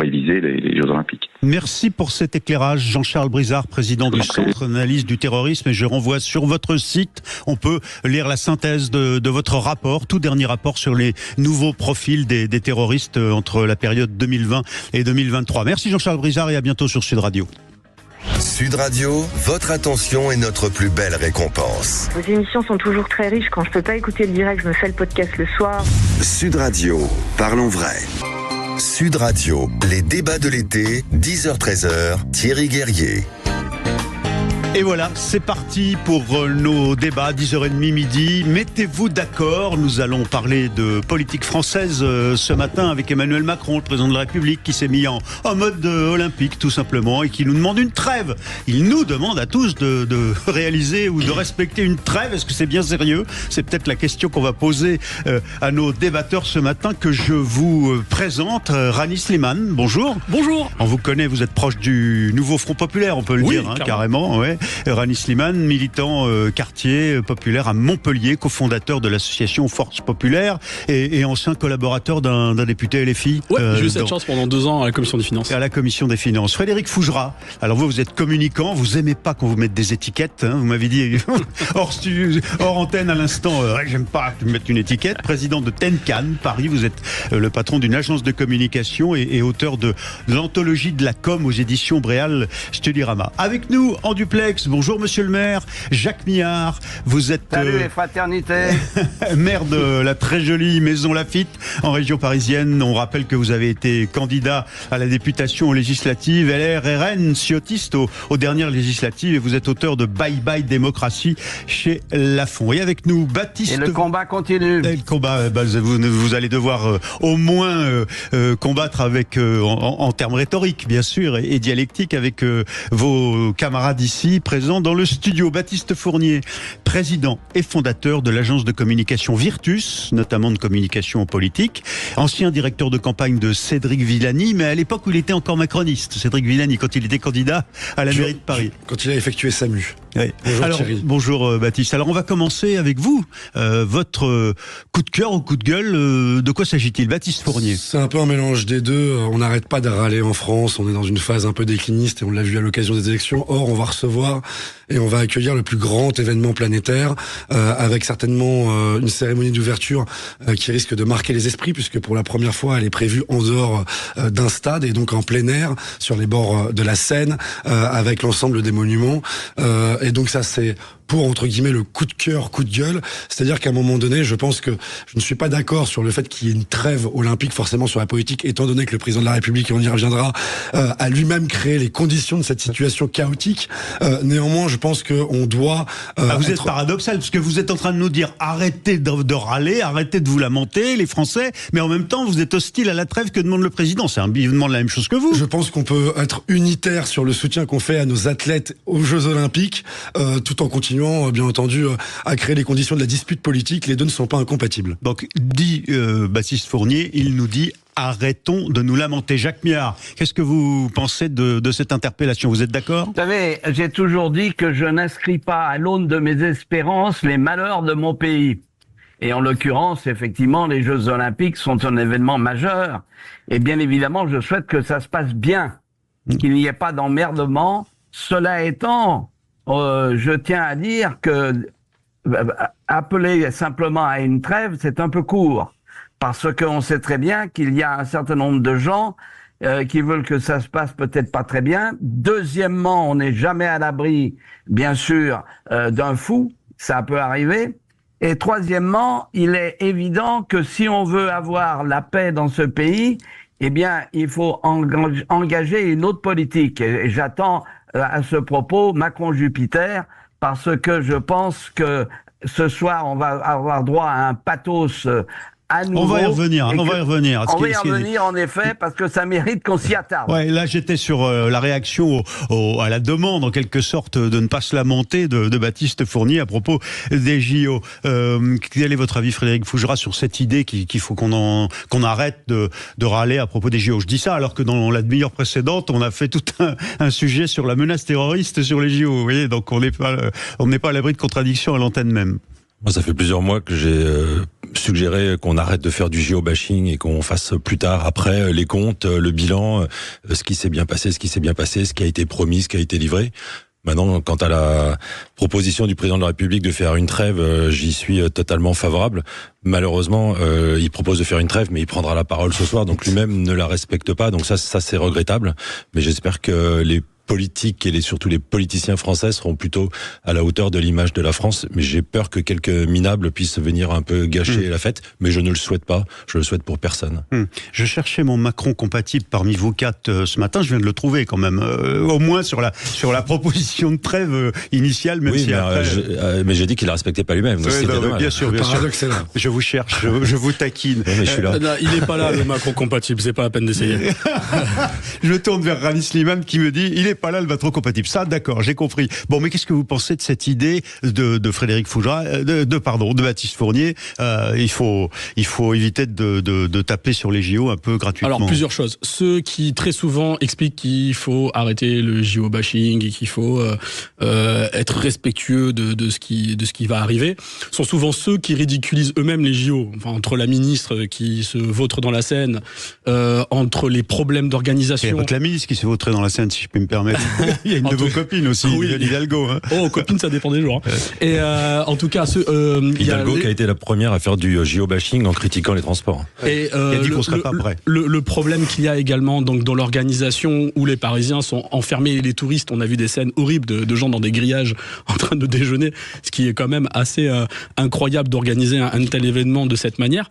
viser les Jeux Olympiques. Merci pour cet éclairage, Jean-Charles Brizard, président du Centre d'analyse du terrorisme. Et je renvoie sur votre site, on peut lire la synthèse de votre rapport, tout dernier rapport sur les nouveaux profils des terroristes entre la période 2020 et 2023. Merci Jean-Charles Brizard et à bientôt sur Sud Radio. Sud Radio, votre attention est notre plus belle récompense. Vos émissions sont toujours très riches. Quand je peux pas écouter le direct, je me fais le podcast le soir. Sud Radio, parlons vrai. Sud Radio, les débats de l'été, 10h-13h, Thierry Guerrier. Et voilà, c'est parti pour nos débats, 10h30 midi. Mettez-vous d'accord, nous allons parler de politique française ce matin avec Emmanuel Macron, le président de la République, qui s'est mis en mode olympique tout simplement et qui nous demande une trêve. Il nous demande à tous de réaliser ou de respecter une trêve. Est-ce que c'est bien sérieux ? C'est peut-être la question qu'on va poser à nos débatteurs ce matin que je vous présente. Rani Slimane, bonjour. Bonjour. On vous connaît, vous êtes proche du nouveau Front Populaire, on peut le dire, carrément. Ouais. Rani Slimane, militant quartier populaire à Montpellier, cofondateur de l'association Force Populaire et ancien collaborateur d'un député LFI. Ouais, j'ai eu cette chance pendant 2 ans à la Commission des Finances. À la Commission des Finances. Frédéric Fougera, alors vous êtes communicant, vous aimez pas qu'on vous mette des étiquettes, hein, vous m'avez dit hors antenne à l'instant, j'aime pas que vous mettes une étiquette. Président de Tenkan, Paris, vous êtes le patron d'une agence de communication et auteur de l'anthologie de la com aux éditions Bréal Studyrama. Avec nous en duplex, bonjour monsieur le maire, Jacques Millard, vous êtes salut les fraternités. Maire de la très jolie Maison Lafitte en région parisienne. On rappelle que vous avez été candidat à la députation législative LR RN ciotiste aux dernières législatives et vous êtes auteur de Bye Bye Démocratie chez Lafon. Et avec nous Baptiste. Et le combat continue. Et le combat, vous allez devoir au moins combattre avec en termes rhétoriques bien sûr et dialectiques avec vos camarades ici présent dans le studio. Baptiste Fournier, président et fondateur de l'agence de communication Virtus, notamment de communication politique, ancien directeur de campagne de Cédric Villani, mais à l'époque où il était encore macroniste, Cédric Villani, quand il était candidat à la mairie de Paris. Quand il a effectué SAMU. Oui. Bonjour alors, Thierry. Bonjour Baptiste. Alors on va commencer avec vous. Votre coup de cœur ou coup de gueule, de quoi s'agit-il, Baptiste Fournier? C'est un peu un mélange des deux. On n'arrête pas de râler en France. On est dans une phase un peu décliniste et on l'a vu à l'occasion des élections. Or, on va recevoir et on va accueillir le plus grand événement planétaire avec certainement une cérémonie d'ouverture qui risque de marquer les esprits puisque pour la première fois, elle est prévue en dehors d'un stade et donc en plein air sur les bords de la Seine avec l'ensemble des monuments. Et donc ça, c'est pour, entre guillemets, le coup de cœur, coup de gueule. C'est-à-dire qu'à un moment donné, je pense que je ne suis pas d'accord sur le fait qu'il y ait une trêve olympique forcément sur la politique, étant donné que le président de la République, et on y reviendra, a lui-même créé les conditions de cette situation chaotique. Néanmoins, je pense qu'on doit... vous êtes paradoxal, parce que vous êtes en train de nous dire arrêtez de râler, arrêtez de vous lamenter, les Français, mais en même temps, vous êtes hostile à la trêve que demande le président. Il demande la même chose que vous. Je pense qu'on peut être unitaire sur le soutien qu'on fait à nos athlètes aux Jeux Olympiques, tout en continuant bien entendu à créer les conditions de la dispute politique. Les deux ne sont pas incompatibles. Donc dit Baptiste Fournier, il nous dit arrêtons de nous lamenter. Jacques Millard, qu'est-ce que vous pensez de cette interpellation? Vous êtes d'accord? Vous savez, j'ai toujours dit que je n'inscris pas à l'aune de mes espérances les malheurs de mon pays. Et en l'occurrence, effectivement, les Jeux Olympiques sont un événement majeur. Et bien évidemment, je souhaite que ça se passe bien, qu'il n'y ait pas d'emmerdement. Cela étant, je tiens à dire que appeler simplement à une trêve, c'est un peu court. Parce qu'on sait très bien qu'il y a un certain nombre de gens qui veulent que ça se passe peut-être pas très bien. Deuxièmement, on n'est jamais à l'abri, bien sûr, d'un fou. Ça peut arriver. Et troisièmement, il est évident que si on veut avoir la paix dans ce pays, eh bien, il faut engager une autre politique. Et j'attends à ce propos Macron-Jupiter, parce que je pense que ce soir, on va avoir droit à un pathos à nouveau. On va y revenir, on va y revenir en effet, parce que ça mérite qu'on s'y attarde. Ouais, là j'étais sur la réaction à la demande en quelque sorte de ne pas se lamenter de Baptiste Fournier à propos des JO. Quel est votre avis, Frédéric Fougera, sur cette idée qu'il faut qu'on arrête de râler à propos des JO? Je dis ça alors que dans la demi-heure précédente, on a fait tout un sujet sur la menace terroriste sur les JO. Vous voyez, donc on n'est pas à l'abri de contradictions à l'antenne même. Moi, ça fait plusieurs mois que j'ai suggéré qu'on arrête de faire du géobashing et qu'on fasse plus tard, après, les comptes, le bilan, ce qui s'est bien passé, ce qui a été promis, ce qui a été livré. Maintenant, quant à la proposition du président de la République de faire une trêve, j'y suis totalement favorable. Malheureusement, il propose de faire une trêve, mais il prendra la parole ce soir, donc lui-même ne la respecte pas. Donc ça c'est regrettable. Mais j'espère que les politiques et surtout les politiciens français seront plutôt à la hauteur de l'image de la France. Mais j'ai peur que quelques minables puissent venir un peu gâcher la fête. Mais je ne le souhaite pas. Je le souhaite pour personne. Je cherchais mon Macron compatible parmi vos 4 ce matin. Je viens de le trouver quand même. Au moins sur la proposition de trêve initiale, même si après... mais j'ai dit qu'il la respectait pas lui-même. Bien sûr. Je vous cherche, je vous taquine. Mais je suis là. Non, il n'est pas là, le Macron compatible. C'est pas la peine d'essayer. Je tourne vers Rami Slimane qui me dit il n'est pas là, le Macron compatible. Ça, d'accord, j'ai compris. Bon, mais qu'est-ce que vous pensez de cette idée de Frédéric Fougera, de Baptiste Fournier? Il faut éviter de taper sur les JO un peu gratuitement. Alors, plusieurs choses. Ceux qui très souvent expliquent qu'il faut arrêter le JO bashing et qu'il faut être respectueux de ce qui va arriver sont souvent ceux qui ridiculisent eux-mêmes les JO. Enfin, entre la ministre qui se vautre dans la Seine, entre les problèmes d'organisation. Il n'y a pas que la ministre qui se vautrait dans la Seine, si je peux me permettre. Il y a une de vos copines aussi, Hidalgo. Hein. Oh, copine, ça dépend des jours. Hein. Et en tout cas, Hidalgo qui a été la première à faire du géobashing en critiquant les transports. Et il a dit qu'on serait pas prêt. Le problème qu'il y a également donc, dans l'organisation où les Parisiens sont enfermés et les touristes, on a vu des scènes horribles de gens dans des grillages en train de déjeuner, ce qui est quand même assez incroyable d'organiser un tel événement de cette manière.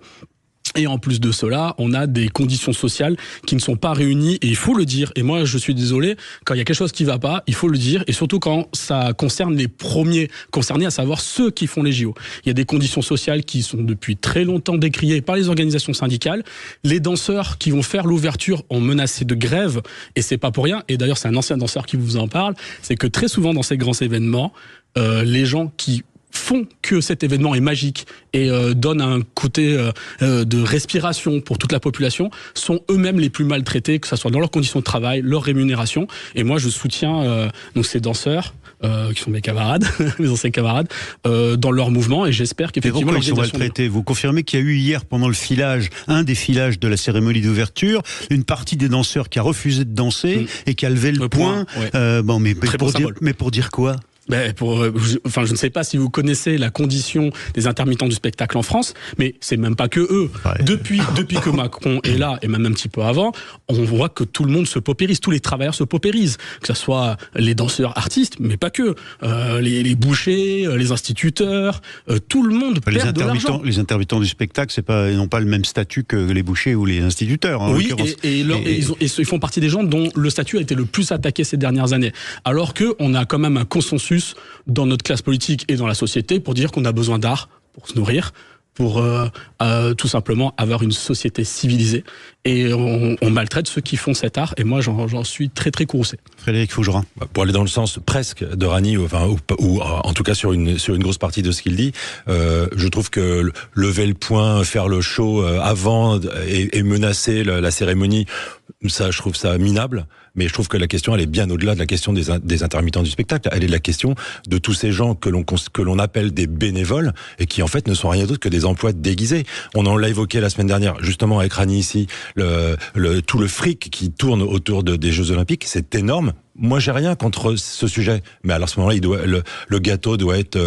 Et en plus de cela, on a des conditions sociales qui ne sont pas réunies et il faut le dire. Et moi, je suis désolé, quand il y a quelque chose qui va pas, il faut le dire. Et surtout quand ça concerne les premiers concernés, à savoir ceux qui font les JO. Il y a des conditions sociales qui sont depuis très longtemps décriées par les organisations syndicales. Les danseurs qui vont faire l'ouverture ont menacé de grève et c'est pas pour rien. Et d'ailleurs, c'est un ancien danseur qui vous en parle. C'est que très souvent dans ces grands événements, les gens qui font que cet événement est magique et donnent un côté de respiration pour toute la population sont eux-mêmes les plus maltraités, que ce soit dans leurs conditions de travail, leur rémunération. Et moi, je soutiens donc ces danseurs qui sont mes camarades, mes anciens camarades, dans leur mouvement et j'espère qu'effectivement... Pourquoi ils sont maltraités ? Vous confirmez qu'il y a eu hier, pendant le filage, un des filages de la cérémonie d'ouverture, une partie des danseurs qui a refusé de danser et qui a levé le poing. Ouais. Mais pour dire quoi ? Je ne sais pas si vous connaissez la condition des intermittents du spectacle en France, mais c'est même pas que eux. Ouais. Depuis que Macron est là, et même un petit peu avant, on voit que tout le monde se paupérise, tous les travailleurs se paupérisent, que ce soit les danseurs artistes, mais pas que, les bouchers, les instituteurs, tout le monde perd de l'argent. Les intermittents du spectacle, ils n'ont pas le même statut que les bouchers ou les instituteurs. Oui, ils font partie des gens dont le statut a été le plus attaqué ces dernières années, alors qu'on a quand même un consensus dans notre classe politique et dans la société pour dire qu'on a besoin d'art pour se nourrir, pour tout simplement avoir une société civilisée. Et on maltraite ceux qui font cet art. Et moi, j'en suis très, très courroucé. Frédéric Fougera. Pour aller dans le sens presque de Rani, ou en tout cas sur une grosse partie de ce qu'il dit, je trouve que lever le poing, faire le show avant et menacer la cérémonie, ça, je trouve ça minable. Mais je trouve que la question, elle est bien au-delà de la question des intermittents du spectacle. Elle est de la question de tous ces gens que l'on appelle des bénévoles et qui en fait ne sont rien d'autre que des emplois déguisés. On en l'a évoqué la semaine dernière, justement avec Rani ici, tout le fric qui tourne autour des Jeux Olympiques, c'est énorme. Moi, j'ai rien contre ce sujet, mais à ce moment-là, le gâteau doit être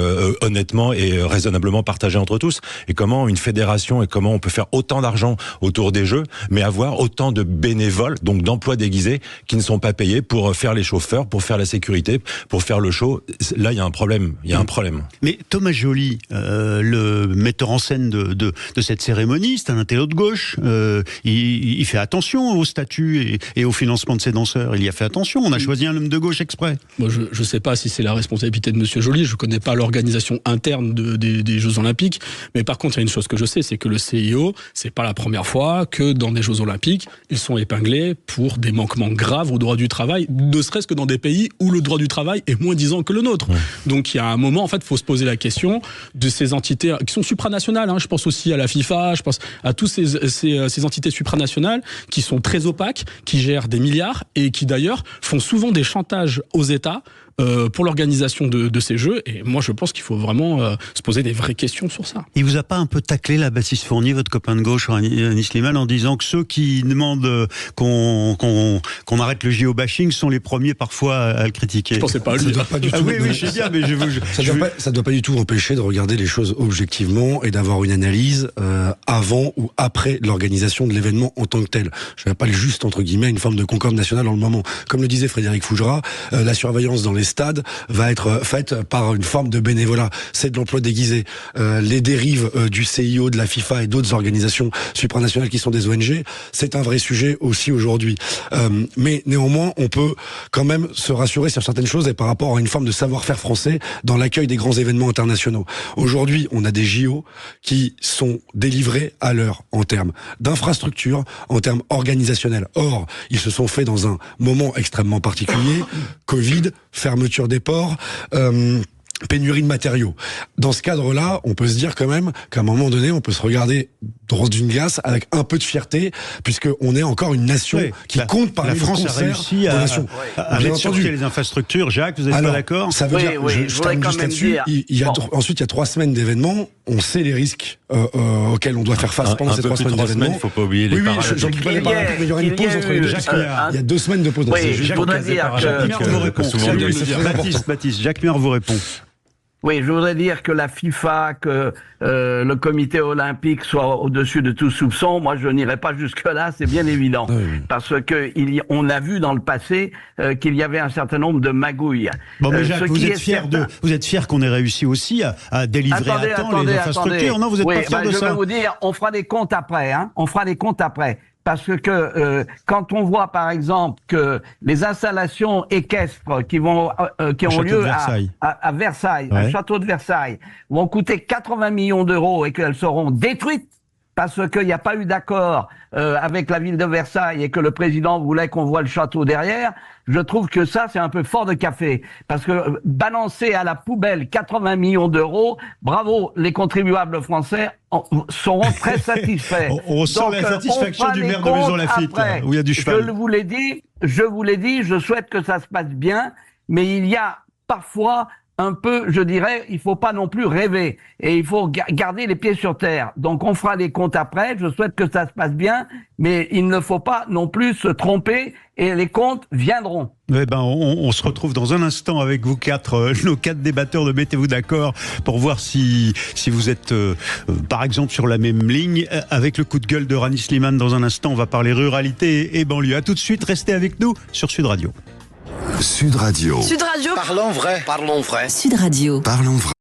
honnêtement et raisonnablement partagé entre tous. Et comment une fédération et comment on peut faire autant d'argent autour des Jeux, mais avoir autant de bénévoles, donc d'emplois déguisés, qui ne sont pas payés pour faire les chauffeurs, pour faire la sécurité, pour faire le show. Là, il y a un problème. Il y a un problème. Mais Thomas Joly, le metteur en scène de cette cérémonie, c'est un intello de gauche. Il fait attention au statut et au financement de ses danseurs. Il y a fait attention. On a choisi un homme de gauche exprès. Moi, je ne sais pas si c'est la responsabilité de Monsieur Joly, je ne connais pas l'organisation interne des Jeux Olympiques, mais par contre, il y a une chose que je sais, c'est que le CIO, c'est pas la première fois que dans des Jeux Olympiques, ils sont épinglés pour des manquements graves au droit du travail, ne serait-ce que dans des pays où le droit du travail est moins disant que le nôtre. Ouais. Donc il y a un moment, en fait, il faut se poser la question de ces entités qui sont supranationales, je pense aussi à la FIFA, je pense à toutes ces entités supranationales qui sont très opaques, qui gèrent des milliards et qui d'ailleurs font souvent des chantages aux États pour l'organisation de ces Jeux. Et moi, je pense qu'il faut vraiment se poser des vraies questions sur ça. Il vous a pas un peu taclé, la Baptiste Fournier, votre copain de gauche, Rani Slimane, en disant que ceux qui demandent qu'on arrête le géobashing sont les premiers parfois à le critiquer? Je pensais pas à lui. Pas du tout. Oui, je sais bien, mais ça doit pas du tout empêcher de regarder les choses objectivement et d'avoir une analyse avant ou après l'organisation de l'événement en tant que tel. Je n'appelle juste, entre guillemets, une forme de concorde nationale dans le moment. Comme le disait Frédéric Fougera, la surveillance dans les stades va être faite par une forme de bénévolat. C'est de l'emploi déguisé. Les dérives du CIO, de la FIFA et d'autres organisations supranationales qui sont des ONG, c'est un vrai sujet aussi aujourd'hui. Mais néanmoins, on peut quand même se rassurer sur certaines choses et par rapport à une forme de savoir-faire français dans l'accueil des grands événements internationaux. Aujourd'hui, on a des JO qui sont délivrés à l'heure en termes d'infrastructure, en termes organisationnels. Or, ils se sont faits dans un moment extrêmement particulier, Covid, fermeture des ports, pénurie de matériaux. Dans ce cadre-là, on peut se dire quand même qu'à un moment donné, on peut se regarder dans une glace avec un peu de fierté, puisqu'on est encore une nation qui compte par la France a réussi à mettre sur pied les infrastructures. Jacques, vous n'êtes pas d'accord? Ça veut dire, je termine juste là-dessus. Ensuite, il y a 3 semaines d'événements. On sait les risques auxquels on doit faire face pendant ces 3 semaines d'événements. Il ne faut pas oublier les Paralympiques. J'en dis pas les Paralympiques, mais il y aura une pause entre les deux. Il y a 2 semaines de pause. Je voudrais dire que... Baptiste, Jacques Muir vous répond. Oui, je voudrais dire que la FIFA, que le comité olympique soit au-dessus de tout soupçon. Moi, je n'irai pas jusque-là, c'est bien évident. Oui. Parce que on a vu dans le passé qu'il y avait un certain nombre de magouilles. Bon, mais Jacques, vous êtes fier qu'on ait réussi aussi à délivrer à temps les infrastructures. Non, vous n'êtes pas fier de ça. Je vais vous dire, on fera des comptes après. On fera des comptes après. Parce que quand on voit par exemple que les installations équestres qui ont lieu à Versailles, au château de Versailles, vont coûter 80 millions d'euros et qu'elles seront détruites parce qu'il n'y a pas eu d'accord avec la ville de Versailles et que le président voulait qu'on voit le château derrière, je trouve que ça, c'est un peu fort de café. Parce que balancer à la poubelle 80 millions d'euros, bravo, les contribuables français seront très satisfaits. On sent la satisfaction du maire de Maisons-Laffitte, où il y a du cheval. Je vous l'ai dit, je souhaite que ça se passe bien, mais il y a parfois un peu, je dirais, il faut pas non plus rêver et il faut garder les pieds sur terre. Donc on fera les comptes après, je souhaite que ça se passe bien, mais il ne faut pas non plus se tromper et les comptes viendront. Eh ben, on se retrouve dans un instant avec vous quatre, nos 4 débatteurs de Mettez-vous d'accord pour voir si vous êtes, par exemple, sur la même ligne. Avec le coup de gueule de Rani Slimane, dans un instant, on va parler ruralité et banlieue. À tout de suite, restez avec nous sur Sud Radio. Sud Radio. Sud Radio. Parlons vrai. Parlons vrai. Sud Radio. Parlons vrai.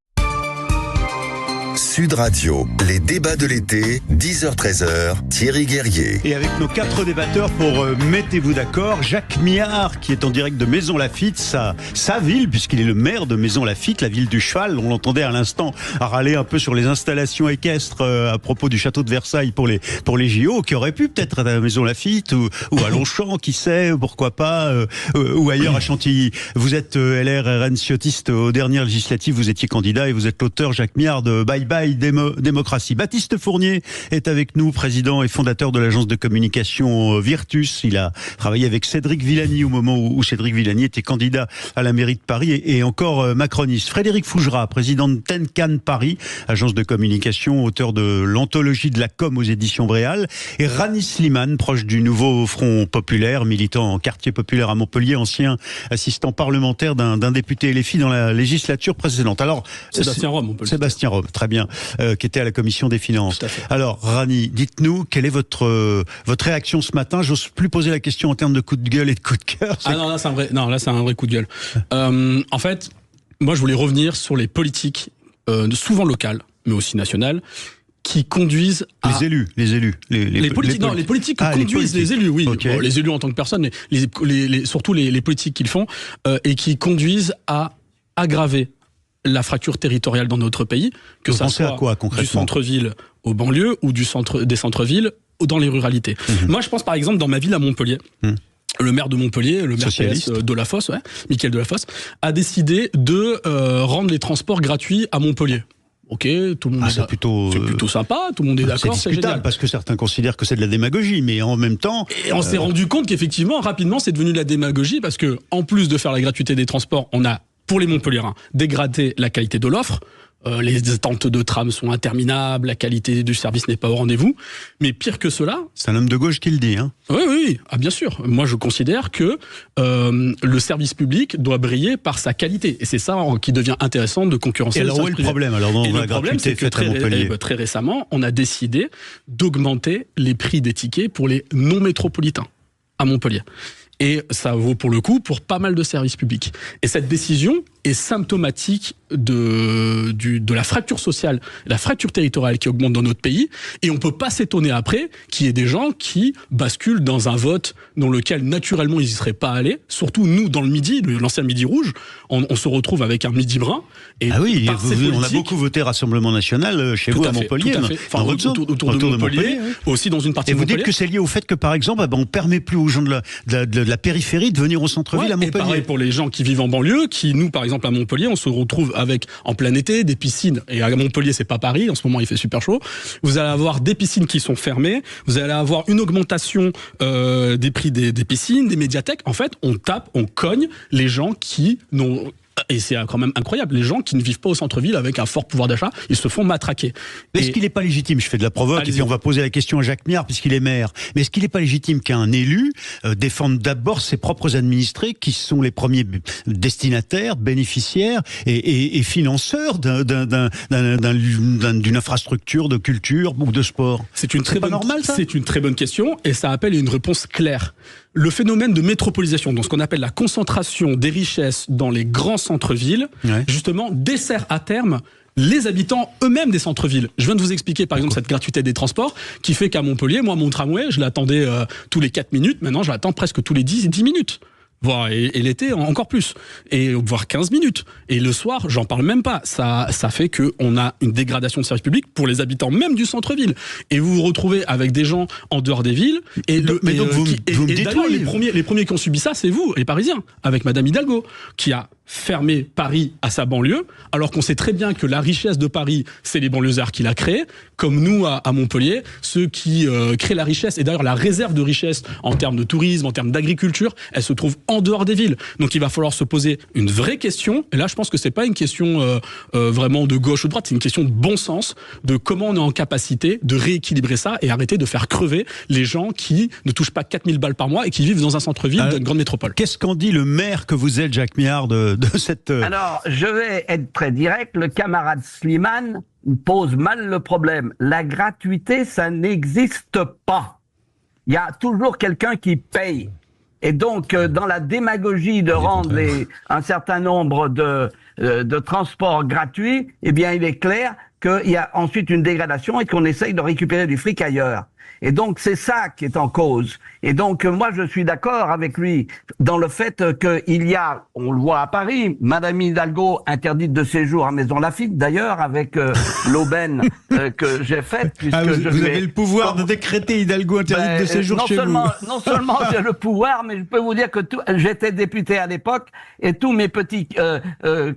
Sud Radio, les débats de l'été, 10h-13h, Thierry Guerrier. Et avec nos 4 débatteurs pour Mettez-vous d'accord, Jacques Miard qui est en direct de Maisons-Laffitte, sa ville, puisqu'il est le maire de Maisons-Laffitte, la ville du cheval. On l'entendait à l'instant râler un peu sur les installations équestres à propos du château de Versailles pour les JO, qui aurait pu peut-être être à Maisons-Laffitte ou à Longchamp, qui sait, pourquoi pas, ou ailleurs à Chantilly. Vous êtes LR RN Ciotiste aux dernières législatives, vous étiez candidat et vous êtes l'auteur, Jacques Miard, de Bye Bye Démocratie. Baptiste Fournier est avec nous, président et fondateur de l'agence de communication Virtus. Il a travaillé avec Cédric Villani au moment où Cédric Villani était candidat à la mairie de Paris et encore macroniste. Frédéric Fougera, président de Tenkan Paris, agence de communication, auteur de l'anthologie de la com aux éditions Bréal. Et Rani Slimane, proche du nouveau Front Populaire, militant en quartier populaire à Montpellier, ancien assistant parlementaire d'un député LFI dans la législature précédente. Alors, Sébastien Rome, on peut le dire. Sébastien Rome, très bien. Qui était à la commission des finances. Alors, Rani, dites-nous, quelle est votre réaction ce matin? J'ose plus poser la question en termes de coup de gueule et de coup de cœur. Ah non, là c'est un vrai coup de gueule. En fait, moi je voulais revenir sur les politiques, souvent locales, mais aussi nationales, qui conduisent à... Les élus. Les politiques conduisent les élus, oui. Okay. Bon, les élus en tant que personne, mais surtout les politiques qu'ils font, et qui conduisent à aggraver la fracture territoriale dans notre pays, que ça soit du centre-ville aux banlieues ou des centres-villes ou dans les ruralités. Moi, je pense par exemple dans ma ville à Montpellier, le maire de Montpellier, le maire PS Delafosse, Mickaël Delafosse, a décidé de rendre les transports gratuits à Montpellier. Ok, tout le monde c'est plutôt sympa, tout le monde est d'accord, c'est génial. Parce que certains considèrent que c'est de la démagogie, mais en même temps... Et on s'est rendu compte qu'effectivement, rapidement, c'est devenu de la démagogie, parce que en plus de faire la gratuité des transports, on a pour les Montpelliérains, dégrader la qualité de l'offre. Les attentes de tram sont interminables, la qualité du service n'est pas au rendez-vous. Mais pire que cela... C'est un homme de gauche qui le dit, hein. Oui, bien sûr. Moi, je considère que le service public doit briller par sa qualité. Et c'est ça qui devient intéressant de concurrencer. Et alors, où est le problème alors dans la gratuité faite à Montpellier ? Très récemment, on a décidé d'augmenter les prix des tickets pour les non-métropolitains à Montpellier. Et ça vaut pour le coup pour pas mal de services publics. Et cette décision est symptomatique de la fracture sociale, la fracture territoriale qui augmente dans notre pays. Et on peut pas s'étonner après qu'il y ait des gens qui basculent dans un vote dans lequel naturellement ils y seraient pas allés. Surtout nous dans le Midi, l'ancien Midi Rouge, on se retrouve avec un Midi Brun. Et ah oui, on a beaucoup voté Rassemblement National chez vous à Montpellier. Tout à fait. Enfin, autour de Montpellier, aussi dans une partie de Montpellier. Et vous dites que c'est lié au fait que par exemple, on permet plus aux gens de la périphérie de venir au centre-ville à Montpellier. Et pareil pour les gens qui vivent en banlieue, qui nous par exemple à Montpellier, on se retrouve avec en plein été des piscines. Et à Montpellier, c'est pas Paris. En ce moment, il fait super chaud. Vous allez avoir des piscines qui sont fermées. Vous allez avoir une augmentation des prix des piscines, des médiathèques. En fait, on cogne les gens qui n'ont... Et c'est quand même incroyable, les gens qui ne vivent pas au centre-ville avec un fort pouvoir d'achat, ils se font matraquer. Mais est-ce qu'il n'est pas légitime, je fais de la provoque, et puis on va poser la question à Jacques Miard, puisqu'il est maire, mais est-ce qu'il n'est pas légitime qu'un élu défende d'abord ses propres administrés, qui sont les premiers destinataires, bénéficiaires et financeurs d'une infrastructure de culture ou de sport? C'est une très bonne question, et ça appelle une réponse claire. Le phénomène de métropolisation, donc ce qu'on appelle la concentration des richesses dans les grands centres-villes, justement, dessert à terme les habitants eux-mêmes des centres-villes. Je viens de vous expliquer, par exemple, cette gratuité des transports qui fait qu'à Montpellier, moi, mon tramway, je l'attendais tous les 4 minutes. Maintenant, je l'attends presque tous les 10 minutes. Et l'été encore plus, et voire 15 minutes. Et le soir, j'en parle même pas. Ça fait que on a une dégradation de service public pour les habitants même du centre-ville. Et vous vous retrouvez avec des gens en dehors des villes. Et d'ailleurs, les premiers qui ont subi ça, c'est vous, les Parisiens, avec Madame Hidalgo, qui a fermé Paris à sa banlieue, alors qu'on sait très bien que la richesse de Paris, c'est les banlieusards qui l'a créée, comme nous à Montpellier, ceux qui créent la richesse, et d'ailleurs la réserve de richesse en termes de tourisme, en termes d'agriculture, elle se trouve en dehors des villes. Donc il va falloir se poser une vraie question, et là je pense que c'est pas une question vraiment de gauche ou de droite, c'est une question de bon sens, de comment on est en capacité de rééquilibrer ça et arrêter de faire crever les gens qui ne touchent pas 4000 balles par mois et qui vivent dans un centre-ville d'une grande métropole. Qu'est-ce qu'en dit le maire que vous êtes, Jacques Miard, de cette... Alors, je vais être très direct. Le camarade Slimane pose mal le problème. La gratuité, ça n'existe pas. Il y a toujours quelqu'un qui paye. Et donc, dans la démagogie de rendre un certain nombre de transports gratuits, eh bien, il est clair qu'il y a ensuite une dégradation et qu'on essaye de récupérer du fric ailleurs. Et donc, c'est ça qui est en cause. Et donc, moi, je suis d'accord avec lui dans le fait qu'il y a, on le voit à Paris, Madame Hidalgo interdite de séjour à Maison Lafitte, d'ailleurs, avec l'aubaine que j'ai faite. Vous avez le pouvoir de décréter Hidalgo interdite de séjour chez vous. Non seulement j'ai le pouvoir, mais je peux vous dire que j'étais député à l'époque et tous mes petits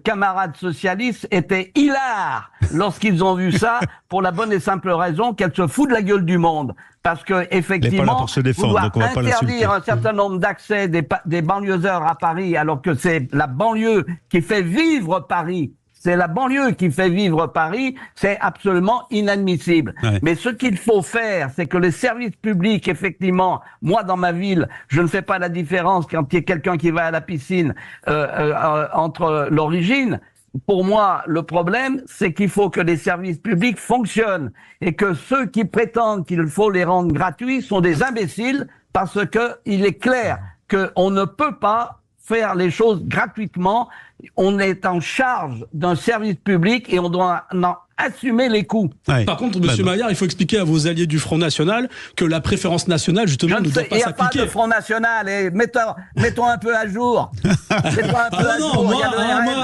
camarades socialistes étaient hilars lorsqu'ils ont vu ça, pour la bonne et simple raison qu'elle se fout de la gueule du monde. Parce que effectivement, vouloir interdire un certain nombre d'accès des banlieusards à Paris, alors que c'est la banlieue qui fait vivre Paris. C'est la banlieue qui fait vivre Paris, c'est absolument inadmissible. Ouais. Mais ce qu'il faut faire, c'est que les services publics, effectivement, moi dans ma ville, je ne fais pas la différence quand il y a quelqu'un qui va à la piscine entre l'origine. Pour moi, le problème, c'est qu'il faut que les services publics fonctionnent et que ceux qui prétendent qu'il faut les rendre gratuits sont des imbéciles, parce que il est clair qu'on ne peut pas faire les choses gratuitement. On est en charge d'un service public et on doit assumer les coûts. Ouais. Par contre, Monsieur Maillard, il faut expliquer à vos alliés du Front National que la préférence nationale, justement, ne doit pas s'appliquer. Il n'y a pas de Front National, et mettons un peu à jour.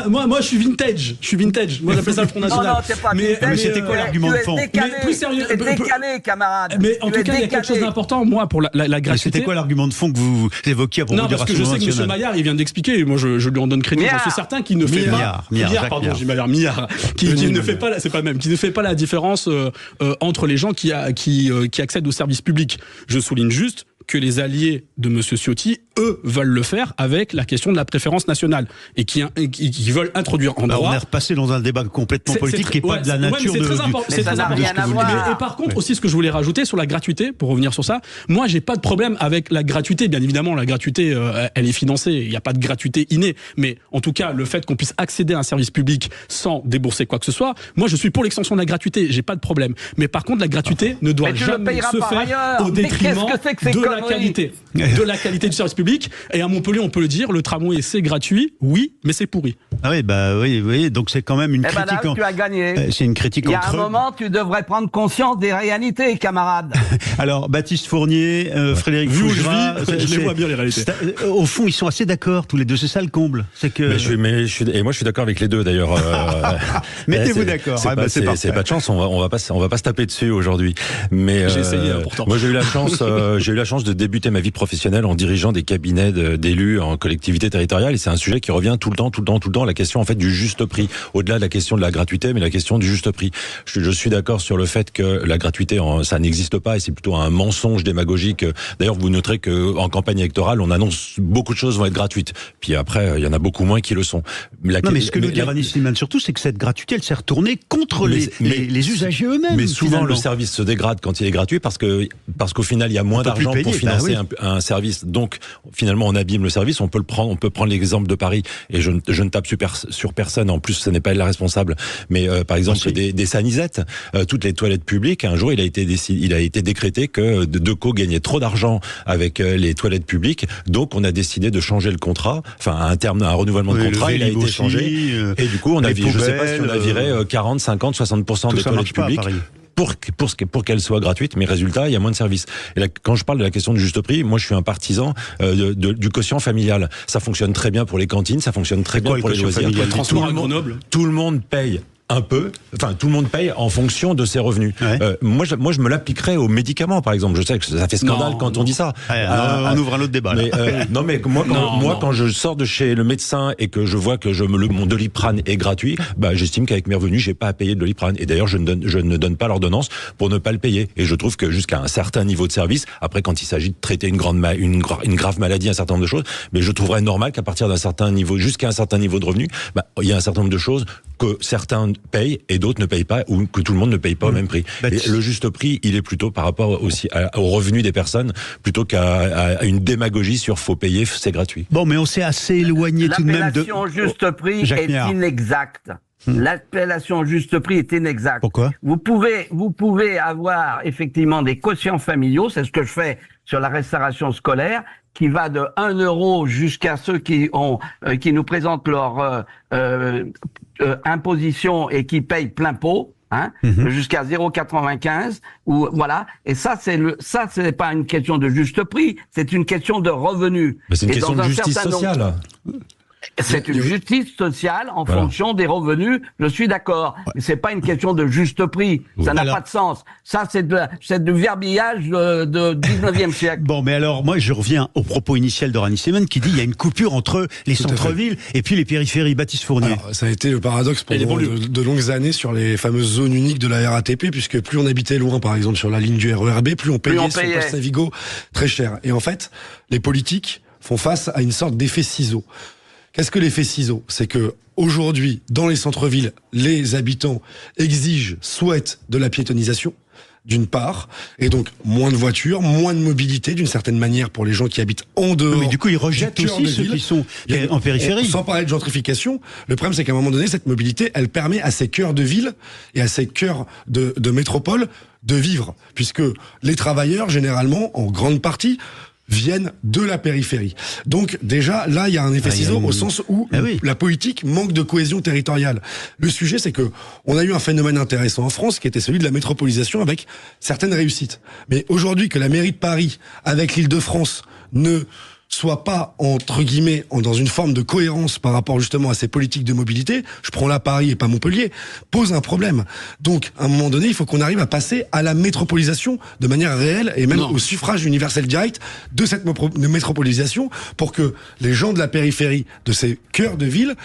Moi, je suis vintage. Moi, j'appelle ça le Front National. Non, t'es pas vintage. Mais c'était quoi l'argument de fond? Plus sérieux, tu es décalé, camarade. Mais en tout cas, il y a quelque chose d'important, moi, pour la gratuité. C'était quoi l'argument de fond que vous évoquiez pour vous dire Rassemblement National? Parce que je sais que M. Maillard, il vient d'expliquer, moi, je lui en donne crédit, j'en suis certain qu'il ne fait pas... Miard, qui ne fait pas... C'est pas même, qui ne fait pas la différence entre les gens qui accèdent aux services publics. Je souligne juste que les alliés de M. Ciotti, eux, veulent le faire avec la question de la préférence nationale et qui veulent introduire en droit. On est repassé dans un débat complètement politique qui n'est pas de la nature de... C'est très important. Et par contre, aussi, ce que je voulais rajouter sur la gratuité, pour revenir sur ça, moi, j'ai pas de problème avec la gratuité. Bien évidemment, la gratuité, elle est financée. Il n'y a pas de gratuité innée. Mais en tout cas, le fait qu'on puisse accéder à un service public sans débourser quoi que ce soit, moi, je suis pour l'extension de la gratuité. J'ai pas de problème. Mais par contre, la gratuité ne doit jamais se faire au détriment de la qualité. De la qualité du service public. Et à Montpellier, on peut le dire, le tramway, c'est gratuit, oui, mais c'est pourri. Ah oui, oui, donc c'est quand même une critique. Là, tu as gagné. C'est une critique entre... Il y a un moment, tu devrais prendre conscience des réalités, camarades. Alors, Baptiste Fournier, Frédéric Fougera, je les vois bien, les réalités. Au fond, ils sont assez d'accord, tous les deux, c'est ça le comble. C'est que... Et moi, je suis d'accord avec les deux, d'ailleurs. Mettez-vous d'accord. C'est pas de chance, on va pas se taper dessus aujourd'hui. Mais j'ai essayé, pourtant. Moi, j'ai eu la chance de débuter ma vie professionnelle en dirigeant des cabinets d'élus en collectivité territoriale, et c'est un sujet qui revient tout le temps, la question en fait du juste prix, au-delà de la question de la gratuité, mais la question du juste prix. Je suis d'accord sur le fait que la gratuité, ça n'existe pas, et c'est plutôt un mensonge démagogique. D'ailleurs, vous noterez que en campagne électorale, on annonce beaucoup de choses vont être gratuites, puis après, il y en a beaucoup moins qui le sont. Mais ce que nous dit Rani Slimane surtout, c'est que cette gratuité, elle s'est retournée contre les usagers eux-mêmes. Mais souvent, le service se dégrade quand il est gratuit parce qu'au final, il y a moins d'argent pour financer un service. Donc, finalement, on abîme le service. On peut prendre l'exemple de Paris, et je ne tape sur personne. En plus, ce n'est pas elle la responsable. Mais par exemple, des Sanisettes, toutes les toilettes publiques. Un jour, il a été décrété que Decaux gagnait trop d'argent avec les toilettes publiques. Donc, on a décidé de changer le contrat. Enfin, un renouvellement de contrat, il a été changé. Et du coup, je sais pas si on a viré 40, 50, 60% des toilettes publiques. Pour qu'elle soit gratuite, mais résultat, il y a moins de services. Et là, quand je parle de la question du juste prix, moi je suis un partisan du quotient familial. Ça fonctionne très bien pour les cantines, ça fonctionne très bien pour les loisirs. Tout le monde paye un peu, enfin tout le monde paye en fonction de ses revenus. Ouais. Moi je me l'appliquerais aux médicaments par exemple. Je sais que ça fait scandale quand on dit ça. On ouvre un autre débat. Mais, non mais quand je sors de chez le médecin et que je vois que mon Doliprane est gratuit, j'estime qu'avec mes revenus j'ai pas à payer de Doliprane. Et d'ailleurs je ne donne pas l'ordonnance pour ne pas le payer. Et je trouve que jusqu'à un certain niveau de service, après quand il s'agit de traiter une grave maladie, un certain nombre de choses, mais je trouverais normal qu'à partir d'un certain niveau, jusqu'à un certain niveau de revenus, il y a un certain nombre de choses que certains payent et d'autres ne payent pas, ou que tout le monde ne paye pas au même prix. Et le juste prix, il est plutôt par rapport aussi aux revenus des personnes, plutôt qu'à une démagogie sur faut payer, c'est gratuit. Bon, mais on s'est assez éloigné tout de même de... L'appellation juste prix est inexacte. L'appellation juste prix est inexacte. Pourquoi ? Vous pouvez avoir effectivement des quotients familiaux, c'est ce que je fais sur la restauration scolaire, qui va de 1 euro jusqu'à ceux qui nous présentent leur imposition et qui payent plein pot, jusqu'à 0,95 ou voilà. Et ça c'est pas une question de juste prix, c'est une question de revenu. Mais c'est une question de justice sociale. C'est une justice sociale en fonction des revenus, je suis d'accord. Mais c'est pas une question de juste prix. Ça n'a pas de sens. Ça, c'est du verbillage de 19e siècle. Bon, mais alors, moi, je reviens au propos initial de Rani Slimane qui dit il y a une coupure entre les centres-villes et puis les périphéries. Baptiste Fournier. Alors, ça a été le paradoxe pendant de longues années sur les fameuses zones uniques de la RATP, puisque plus on habitait loin, par exemple, sur la ligne du RERB, plus on payait son poste à Vigo très cher. Et en fait, les politiques font face à une sorte d'effet ciseau. Qu'est-ce que l'effet ciseau ? C'est que aujourd'hui, dans les centres-villes, les habitants souhaitent de la piétonisation, d'une part, et donc moins de voitures, moins de mobilité d'une certaine manière pour les gens qui habitent en dehors. Mais du coup, ils rejettent aussi ceux qui sont en périphérie. Sans parler de gentrification, le problème c'est qu'à un moment donné, cette mobilité, elle permet à ces cœurs de ville et à ces cœurs de métropole de vivre, puisque les travailleurs, généralement, en grande partie, viennent de la périphérie. Donc déjà, là, il y a un effet ciseau au sens où la politique manque de cohésion territoriale. Le sujet, c'est que on a eu un phénomène intéressant en France qui était celui de la métropolisation avec certaines réussites. Mais aujourd'hui, que la mairie de Paris, avec l'Île-de-France, ne soit pas, entre guillemets, dans une forme de cohérence par rapport justement à ces politiques de mobilité, je prends là Paris et pas Montpellier, pose un problème. Donc, à un moment donné, il faut qu'on arrive à passer à la métropolisation de manière réelle et même au suffrage universel direct de cette métropolisation pour que les gens de la périphérie, de ces cœurs de ville,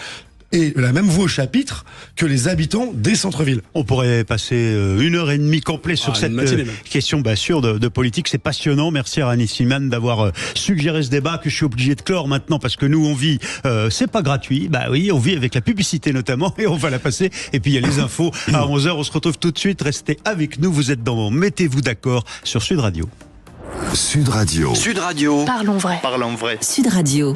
et la même voix au chapitre que les habitants des centres-villes. On pourrait passer 1h30 complet sur cette question sûre de politique. C'est passionnant. Merci à Rani Slimane d'avoir suggéré ce débat que je suis obligé de clore maintenant parce que nous on vit, c'est pas gratuit. Bah oui, on vit avec la publicité notamment et on va la passer. Et puis il y a les infos à 11h. On se retrouve tout de suite. Restez avec nous. Vous êtes dans Mettez-vous d'accord sur Sud Radio. Sud Radio. Sud Radio. Parlons vrai. Parlons vrai. Sud Radio.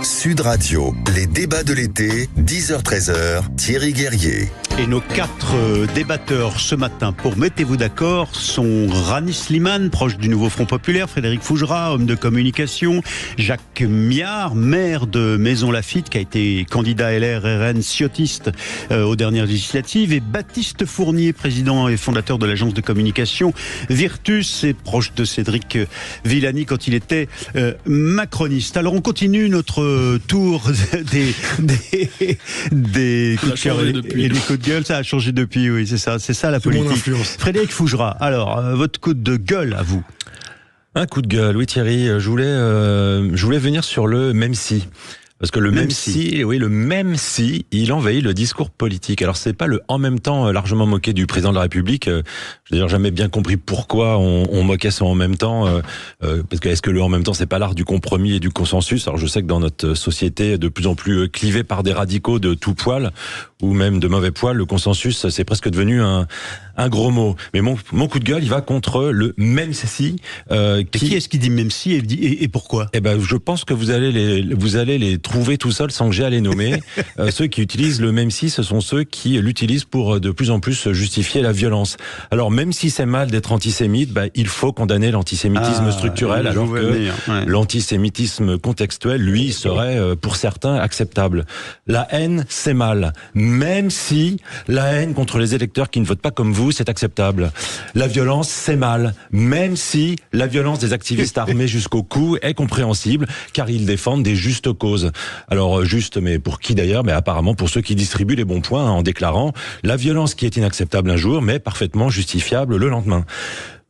Sud Radio, les débats de l'été, 10h-13h, Thierry Guerrier. Et nos 4 débatteurs ce matin pour Mettez-vous d'accord sont Rani Slimane, proche du Nouveau Front Populaire, Frédéric Fougera, homme de communication, Jacques Miard, maire de Maisons-Laffitte, qui a été candidat LR-RN ciotiste aux dernières législatives, et Baptiste Fournier, président et fondateur de l'agence de communication Virtus, et proche de Cédric Villani quand il était macroniste. Alors on continue notre tour des coups de cœur et des coups de gueule. Ça a changé depuis, oui, c'est ça la politique. Frédéric Fougera, alors votre coup de gueule à vous. Un coup de gueule, oui Thierry, je voulais venir sur le même si. Parce que le même si, il envahit le discours politique. Alors c'est pas le en même temps largement moqué du président de la République. J'ai d'ailleurs jamais bien compris pourquoi on moquait son en même temps. Parce que est-ce que le en même temps c'est pas l'art du compromis et du consensus? Alors je sais que dans notre société de plus en plus clivée par des radicaux de tout poil ou même de mauvais poil, le consensus c'est presque devenu un gros mot. Mais mon coup de gueule, il va contre le même si. Qui est-ce qui dit même si et pourquoi? Eh ben, je pense que vous allez les trouver tout seul sans que j'ai à les nommer. Ceux qui utilisent le même si, ce sont ceux qui l'utilisent pour de plus en plus justifier la violence. Alors même si c'est mal d'être antisémite, il faut condamner l'antisémitisme structurel, alors que l'antisémitisme contextuel, lui, serait pour certains acceptable. La haine, c'est mal. Même si la haine contre les électeurs qui ne votent pas comme vous, c'est acceptable. La violence, c'est mal. Même si la violence des activistes armés jusqu'au cou est compréhensible, car ils défendent des justes causes. Alors juste, mais pour qui d'ailleurs? Mais apparemment pour ceux qui distribuent les bons points, en déclarant la violence qui est inacceptable un jour, mais parfaitement justifiable le lendemain.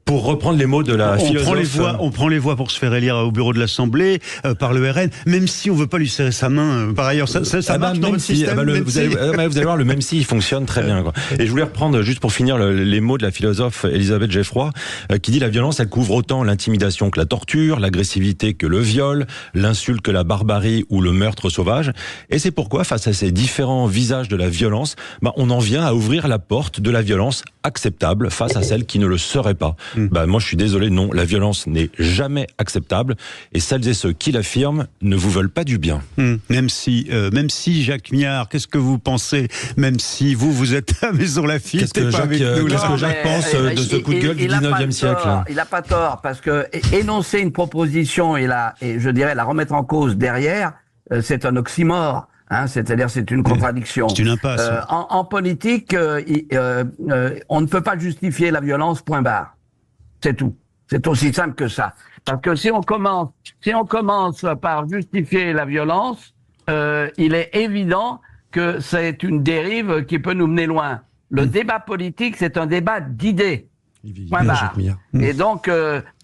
Pour reprendre les mots de la philosophe... On prend les voix pour se faire élire au bureau de l'Assemblée par le RN, même si on veut pas lui serrer sa main. Par ailleurs, ça marche dans votre système. Vous allez voir, le même si, il fonctionne très bien. Quoi. Et je voulais reprendre, juste pour finir, les mots de la philosophe Elisabeth Geffroy, qui dit la violence, elle couvre autant l'intimidation que la torture, l'agressivité que le viol, l'insulte que la barbarie ou le meurtre sauvage. Et c'est pourquoi, face à ces différents visages de la violence, on en vient à ouvrir la porte de la violence acceptable face à celle qui ne le serait pas. Moi je suis désolé, non, la violence n'est jamais acceptable et celles et ceux qui l'affirment ne vous veulent pas du bien. Même si Jacques Miard, qu'est-ce que vous pensez? Même si vous êtes à Maisons-Laffitte et pas avec nous. Qu'est-ce que Jacques pense de ce coup de gueule du 19e siècle? Il n'a pas tort, parce que énoncer une proposition et je dirais la remettre en cause derrière, c'est un oxymore. C'est-à-dire c'est une contradiction. C'est une impasse. En politique, on ne peut pas justifier la violence, point barre. C'est tout. C'est aussi simple que ça. Parce que si on commence par justifier la violence, il est évident que c'est une dérive qui peut nous mener loin. Le débat politique, c'est un débat d'idées. Point barre. Et donc,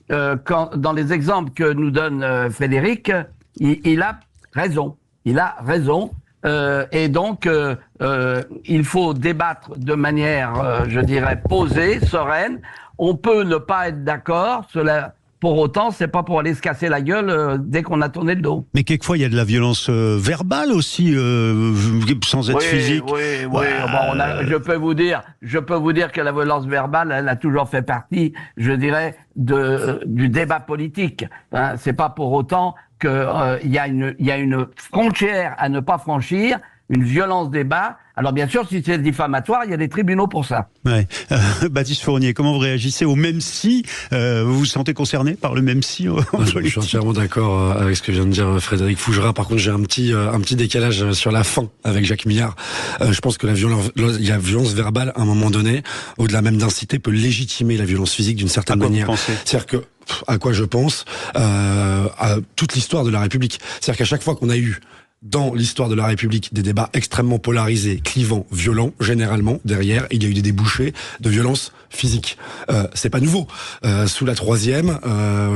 dans les exemples que nous donne Frédéric, il a raison. Il a raison. Et donc, il faut débattre de manière, je dirais, posée, sereine. On peut ne pas être d'accord. Pour autant, c'est pas pour aller se casser la gueule dès qu'on a tourné le dos. Mais quelquefois, il y a de la violence verbale aussi, sans être physique. Oui. Je peux vous dire que la violence verbale, elle a toujours fait partie, je dirais, du débat politique. C'est pas pour autant que il y a une frontière à ne pas franchir, une violence débat. Alors bien sûr, si c'est diffamatoire, il y a des tribunaux pour ça. Ouais. Baptiste Fournier, comment vous réagissez au même si? Vous vous sentez concerné par le même si? Je suis entièrement d'accord avec ce que vient de dire Frédéric Fougera. Par contre, j'ai un petit décalage sur la fin avec Jacques Miard. Je pense que la violence verbale, à un moment donné, au-delà même d'inciter, peut légitimer la violence physique d'une certaine manière. C'est-à-dire que à quoi je pense? À toute l'histoire de la République. C'est-à-dire qu'à chaque fois qu'on a eu dans l'histoire de la République des débats extrêmement polarisés, clivants, violents, généralement, derrière, il y a eu des débouchés de violences physiques. C'est pas nouveau. Sous la Troisième,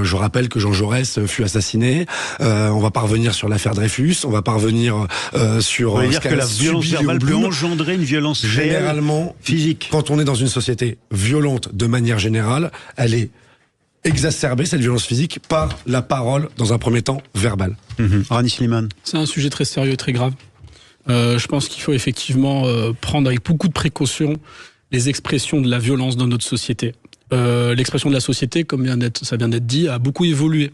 je rappelle que Jean Jaurès fut assassiné. On va pas revenir sur l'affaire Dreyfus, on va pas revenir sur... On va dire que la violence verbale peut engendrer une violence généralement physique. Quand on est dans une société violente de manière générale, elle est exacerber cette violence physique par la parole, dans un premier temps, verbale. Rani Slimane. C'est un sujet très sérieux et très grave. Je pense qu'il faut effectivement prendre avec beaucoup de précaution les expressions de la violence dans notre société. L'expression de la société, comme ça vient d'être dit, a beaucoup évolué.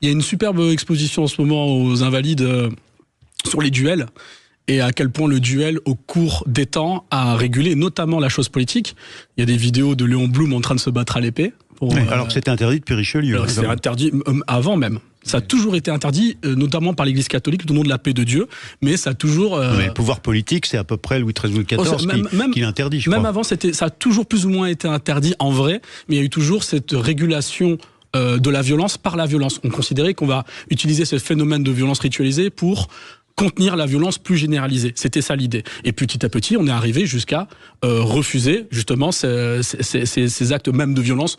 Il y a une superbe exposition en ce moment aux Invalides sur les duels, et à quel point le duel, au cours des temps, a régulé notamment la chose politique. Il y a des vidéos de Léon Blum en train de se battre à l'épée. Alors que c'était interdit depuis Richelieu. C'est interdit avant même. Ça a toujours été interdit, notamment par l'Église catholique, au nom de la paix de Dieu, mais ça a toujours... Mais le pouvoir politique, c'est à peu près Louis XIII, Louis XIV qui l'interdit, je crois. Même avant, ça a toujours plus ou moins été interdit en vrai, mais il y a eu toujours cette régulation de la violence par la violence. On considérait qu'on va utiliser ce phénomène de violence ritualisée pour contenir la violence plus généralisée. C'était ça l'idée. Et petit à petit, on est arrivé jusqu'à refuser justement ces actes même de violence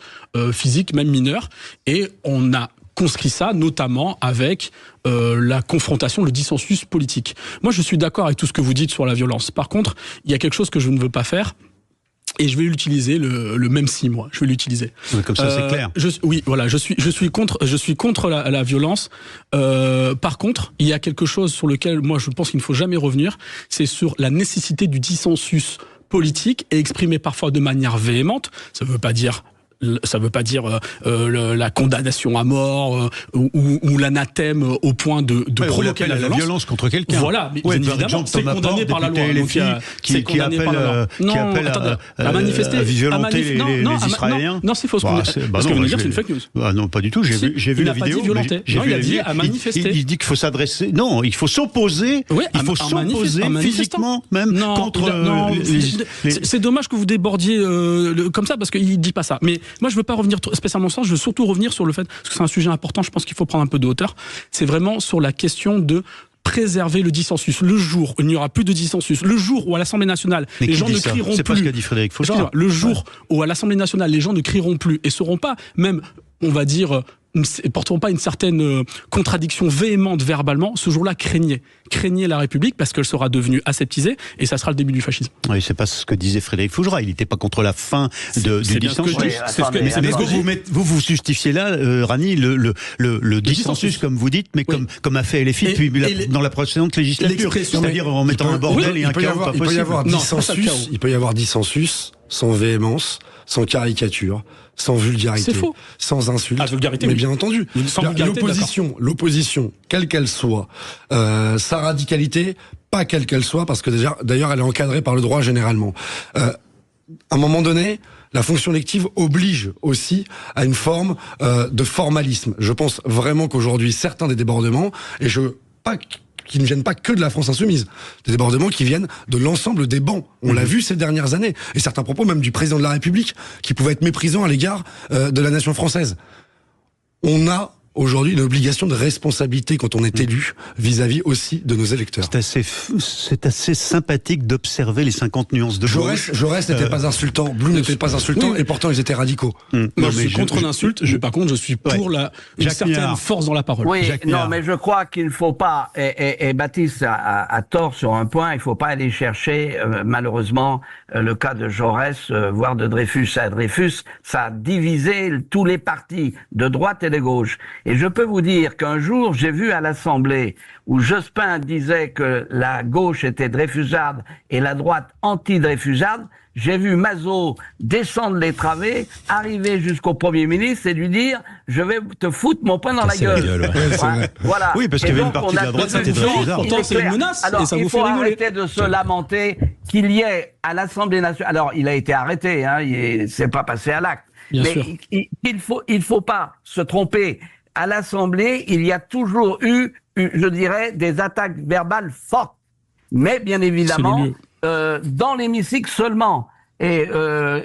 physique, même mineurs. Et on a conscrit ça notamment avec la confrontation, le dissensus politique. Moi, je suis d'accord avec tout ce que vous dites sur la violence. Par contre, il y a quelque chose que je ne veux pas faire. Et je vais l'utiliser le même 6 mois. Je vais l'utiliser. Comme ça, c'est clair. Oui, voilà. Je suis contre la violence. Par contre, il y a quelque chose sur lequel moi je pense qu'il ne faut jamais revenir. C'est sur la nécessité du dissensus politique et exprimé parfois de manière véhémente. Ça veut pas dire la condamnation à mort ou l'anathème au point de provoquer la violence contre quelqu'un. Voilà, mais bien évidemment, c'est condamné par la loi. Qui appelle à manifester, à violenter les Israéliens. Non, c'est faux. Parce que vous venez dire que c'est une fake news. Non, pas du tout. J'ai vu la vidéo. Il a dit à manifester. Il dit qu'il faut s'adresser. Non, il faut s'opposer. Il faut s'opposer physiquement même contre. C'est dommage que vous débordiez comme ça parce qu'il dit pas ça. Mais moi, je veux pas revenir spécialement sur ça, je veux surtout revenir sur le fait, parce que c'est un sujet important, je pense qu'il faut prendre un peu de hauteur, c'est vraiment sur la question de préserver le dissensus. Le jour où il n'y aura plus de dissensus, le jour où à l'Assemblée nationale, les gens ne crieront plus... C'est pas ce qu'a dit Frédéric Fauchard. Le jour où à l'Assemblée nationale, les gens ne crieront plus et seront pas, même, on va dire... porteront pas une certaine contradiction véhémente verbalement, ce jour-là, craignez la République parce qu'elle sera devenue aseptisée et ça sera le début du fascisme. Oui, c'est pas ce que disait Frédéric Faugerat, il n'était pas contre la fin du dissensus. Vous justifiez là, Rani, le dissensus, comme vous dites, mais comme a fait LFI depuis dans la précédente législature, c'est-à-dire en mettant un bordel et un chaos pas possible. Il peut y avoir dissensus sans véhémence, sans caricature, sans vulgarité, sans insulte, mais bien entendu. L'opposition, quelle qu'elle soit, sa radicalité, pas quelle qu'elle soit, parce que d'ailleurs elle est encadrée par le droit généralement. À un moment donné, la fonction lective oblige aussi à une forme de formalisme. Je pense vraiment qu'aujourd'hui, certains des débordements, qui ne viennent pas que de la France insoumise. Des débordements qui viennent de l'ensemble des bancs. On l'a vu ces dernières années. Et certains propos même du président de la République qui pouvaient être méprisants à l'égard de la nation française. On a aujourd'hui une obligation de responsabilité quand on est élu vis-à-vis aussi de nos électeurs. C'est assez sympathique d'observer les 50 nuances de gauche. Jaurès n'était pas insultant, Blum n'était pas insultant, et pourtant ils étaient radicaux. Moi, je suis contre l'insulte, par contre je suis pour une certaine force dans la parole. Oui, mais je crois qu'il ne faut pas, et Baptiste a tort sur un point, il ne faut pas aller chercher, malheureusement, le cas de Jaurès, voire de Dreyfus. Dreyfus, ça a divisé tous les partis, de droite et de gauche. Et je peux vous dire qu'un jour, j'ai vu à l'Assemblée où Jospin disait que la gauche était dreyfusarde et la droite anti-dreyfusarde, j'ai vu Mazot descendre les travées, arriver jusqu'au Premier ministre et lui dire « Je vais te foutre mon poing dans la gueule ». Voilà. Oui, parce qu'il y avait une partie de la droite, c'était dreyfusarde. Pourtant, c'est une menace. Alors, et ça vous fait rigoler. Il faut arrêter de se lamenter qu'il y ait à l'Assemblée nationale... Alors, il a été arrêté, c'est pas passé à l'acte. Mais il faut pas se tromper. À l'Assemblée, il y a toujours eu, je dirais, des attaques verbales fortes. Mais bien évidemment, dans l'hémicycle seulement. Et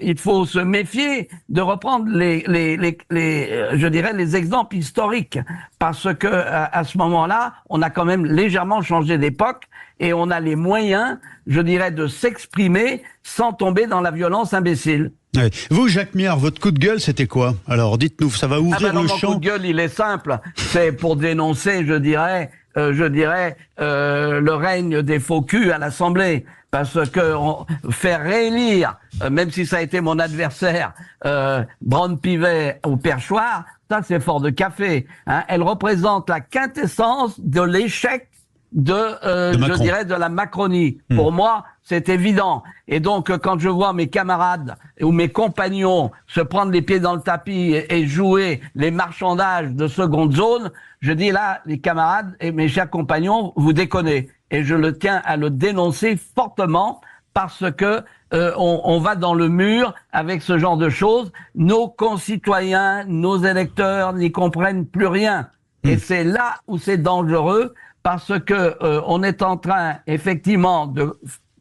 il faut se méfier de reprendre je dirais, les exemples historiques, parce que à ce moment-là, on a quand même légèrement changé d'époque et on a les moyens, je dirais, de s'exprimer sans tomber dans la violence imbécile. Ouais. Vous, Jacques Miard, votre coup de gueule, c'était quoi? Alors, dites-nous, ça va ouvrir le champ. Mon coup de gueule, il est simple. C'est pour dénoncer, je dirais, le règne des faux culs à l'Assemblée. Parce que faire réélire, même si ça a été mon adversaire, Braun-Pivet au perchoir, ça c'est fort de café. Hein. Elle représente la quintessence de l'échec je dirais, de la Macronie. Pour moi, c'est évident. Et donc, quand je vois mes camarades ou mes compagnons se prendre les pieds dans le tapis et jouer les marchandages de seconde zone, je dis là, les camarades et mes chers compagnons, vous déconnez. Et je le tiens à le dénoncer fortement parce que on va dans le mur avec ce genre de choses. Nos concitoyens, nos électeurs n'y comprennent plus rien. Et c'est là où c'est dangereux parce que on est en train effectivement de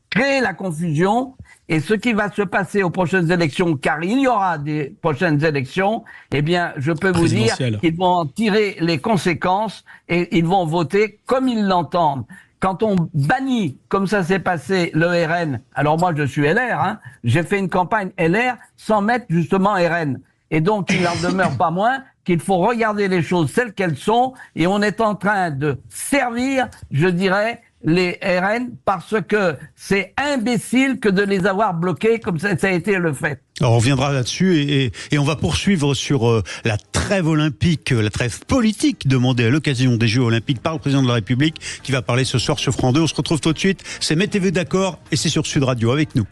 créer la confusion. Et ce qui va se passer aux prochaines élections, car il y aura des prochaines élections, eh bien, je peux vous dire qu'ils vont en tirer les conséquences et ils vont voter comme ils l'entendent. Quand on bannit, comme ça s'est passé, le RN, alors moi je suis LR, hein, j'ai fait une campagne LR sans mettre justement RN. Et donc il n'en demeure pas moins qu'il faut regarder les choses telles qu'elles sont et on est en train de servir, je dirais, les RN parce que c'est imbécile que de les avoir bloqués comme ça a été le fait. Alors on reviendra là-dessus et on va poursuivre sur la trêve olympique, la trêve politique demandée à l'occasion des Jeux olympiques par le président de la République qui va parler ce soir sur France 2. On se retrouve tout de suite, c'est Mettez-vous d'accord et c'est sur Sud Radio avec nous.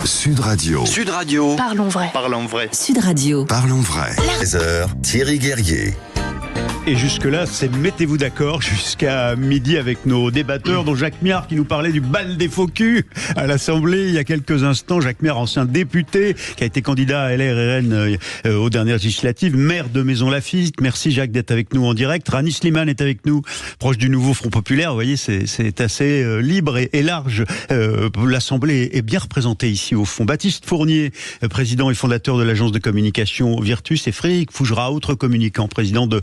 Sud Radio. Sud Radio. Parlons vrai. Parlons vrai. Sud Radio. Parlons vrai. 13h, Thierry Guerrier. Et jusque-là, c'est Mettez-vous d'accord jusqu'à midi avec nos débatteurs, dont Jacques Miard qui nous parlait du bal des faux culs à l'Assemblée il y a quelques instants. Jacques Miard, ancien député, qui a été candidat à LR-RN aux dernières législatives, maire de Maisons-Lafitte. Merci Jacques d'être avec nous en direct. Rani Slimane est avec nous, proche du nouveau Front Populaire. Vous voyez, c'est assez libre et large. L'Assemblée est bien représentée ici au fond. Baptiste Fournier, président et fondateur de l'agence de communication Virtus, et Frédéric Fougera, autre communicant, président de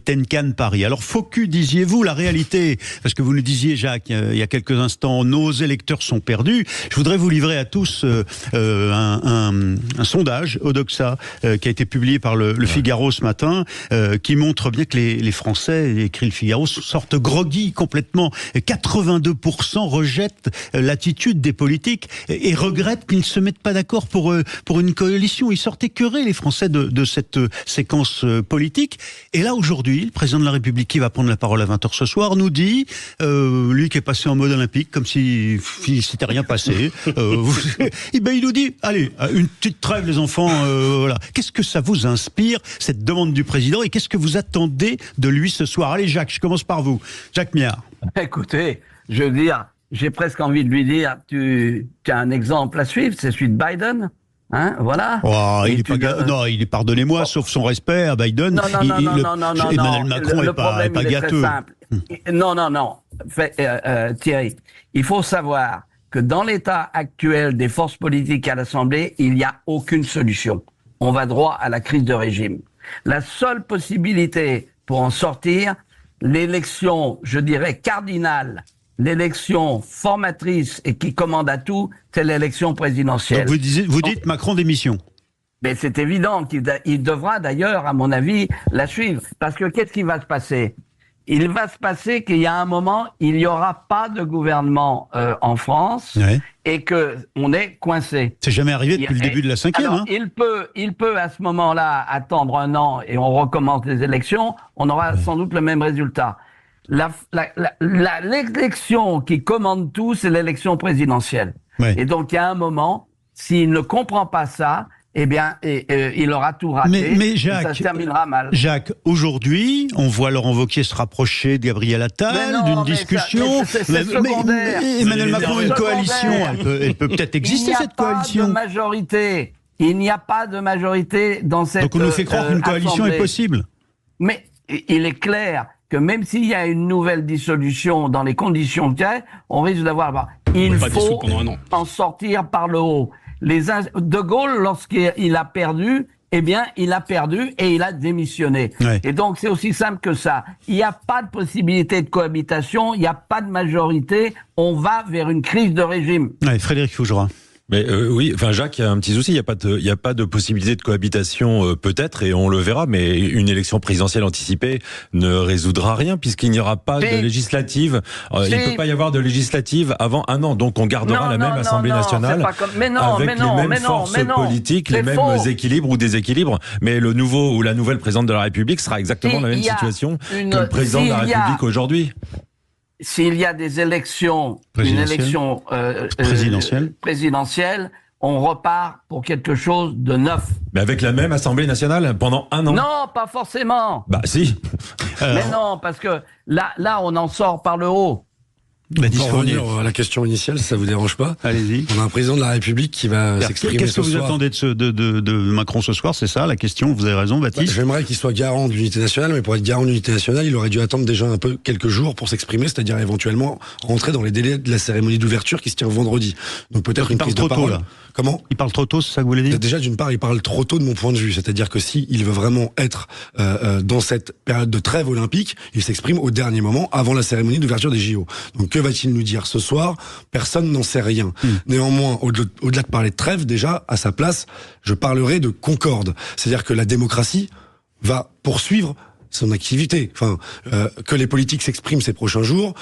Tenkan Paris. Alors, faux cul, disiez-vous, la réalité, parce que vous nous disiez, Jacques, il y a quelques instants, nos électeurs sont perdus. Je voudrais vous livrer à tous un sondage, Odoxa, qui a été publié par le Figaro ce matin, qui montre bien que les Français, écrit le Figaro, sortent groggy complètement. 82% rejettent l'attitude des politiques et regrettent qu'ils ne se mettent pas d'accord pour une coalition. Ils sortent écœurés, les Français, de cette séquence politique. Et là, aujourd'hui, le président de la République, qui va prendre la parole à 20h ce soir, nous dit, lui qui est passé en mode olympique, comme si il s'était rien passé, et ben il nous dit, allez, une petite trêve les enfants, voilà. Qu'est-ce que ça vous inspire, cette demande du président, et qu'est-ce que vous attendez de lui ce soir? Allez Jacques, je commence par vous. Jacques Miard. Écoutez, je veux dire, j'ai presque envie de lui dire, tu as un exemple à suivre, c'est celui de Biden. Hein, voilà. Oh, il est pardonnez-moi, sauf son respect à Biden. Non. Emmanuel Macron le problème, est pas gâteux. Non. Thierry, il faut savoir que dans l'état actuel des forces politiques à l'Assemblée, il n'y a aucune solution. On va droit à la crise de régime. La seule possibilité pour en sortir, l'élection, je dirais, cardinale, l'élection formatrice et qui commande à tout, c'est l'élection présidentielle. Donc vous dites Macron démission. Mais c'est évident qu'il devra d'ailleurs, à mon avis, la suivre. Parce que qu'est-ce qui va se passer? Il va se passer qu'il y a un moment, il n'y aura pas de gouvernement en France et que on est coincé. C'est jamais arrivé depuis le début de la cinquième. Alors, il peut à ce moment-là attendre un an et on recommence les élections. On aura sans doute le même résultat. L'élection qui commande tout, c'est l'élection présidentielle. Et donc, il y a un moment, s'il ne comprend pas ça, eh bien, il aura tout raté. Mais Jacques, ça se terminera mal. Jacques, aujourd'hui, on voit Laurent Wauquiez se rapprocher de Gabriel Attal, d'une discussion. C'est secondaire. Emmanuel Macron a une coalition. Elle peut peut-être exister, cette coalition. Il n'y a pas de majorité dans cette Donc on nous fait croire qu'une coalition est possible. Mais il est clair que même s'il y a une nouvelle dissolution dans les conditions qu'il y a, on risque d'avoir... Il faut en sortir par le haut. De Gaulle, lorsqu'il a perdu, eh bien, il a perdu et il a démissionné. Ouais. Et donc, c'est aussi simple que ça. Il n'y a pas de possibilité de cohabitation, il n'y a pas de majorité, on va vers une crise de régime. Ouais, Frédéric Fougerat. Mais oui, enfin Jacques, il y a un petit souci. Il y a pas de possibilité de cohabitation peut-être, et on le verra. Mais une élection présidentielle anticipée ne résoudra rien puisqu'il n'y aura pas de législative. Il ne peut pas y avoir de législative avant un an. Donc on gardera la même Assemblée nationale avec les mêmes forces politiques, les mêmes équilibres ou déséquilibres. Mais le nouveau ou la nouvelle présidente de la République sera exactement la même situation que le président de la République aujourd'hui. S'il y a des élections, une élection présidentielle, on repart pour quelque chose de neuf. Mais avec la même Assemblée nationale pendant un an. Non, pas forcément. Bah si. Mais non, parce que là, on en sort par le haut. Pour revenir à la question initiale, si ça vous dérange pas. Allez-y. On a un président de la République qui va s'exprimer ce soir. Qu'est-ce que vous attendez de Macron ce soir? C'est ça la question. Vous avez raison, Baptiste. J'aimerais qu'il soit garant de l'unité nationale, mais pour être garant de l'unité nationale, il aurait dû attendre déjà un peu quelques jours pour s'exprimer, c'est-à-dire éventuellement rentrer dans les délais de la cérémonie d'ouverture qui se tient vendredi. Donc peut-être une prise de parole. Là. Comment? Il parle trop tôt, c'est ça que vous voulez dire? Déjà, d'une part, il parle trop tôt de mon point de vue. C'est-à-dire que si il veut vraiment être dans cette période de trêve olympique, il s'exprime au dernier moment, avant la cérémonie d'ouverture des JO. Donc que va-t-il nous dire ce soir? Personne n'en sait rien. Néanmoins, au-delà de parler de trêve, déjà, à sa place, je parlerai de concorde. C'est-à-dire que la démocratie va poursuivre son activité. Enfin, que les politiques s'expriment ces prochains jours,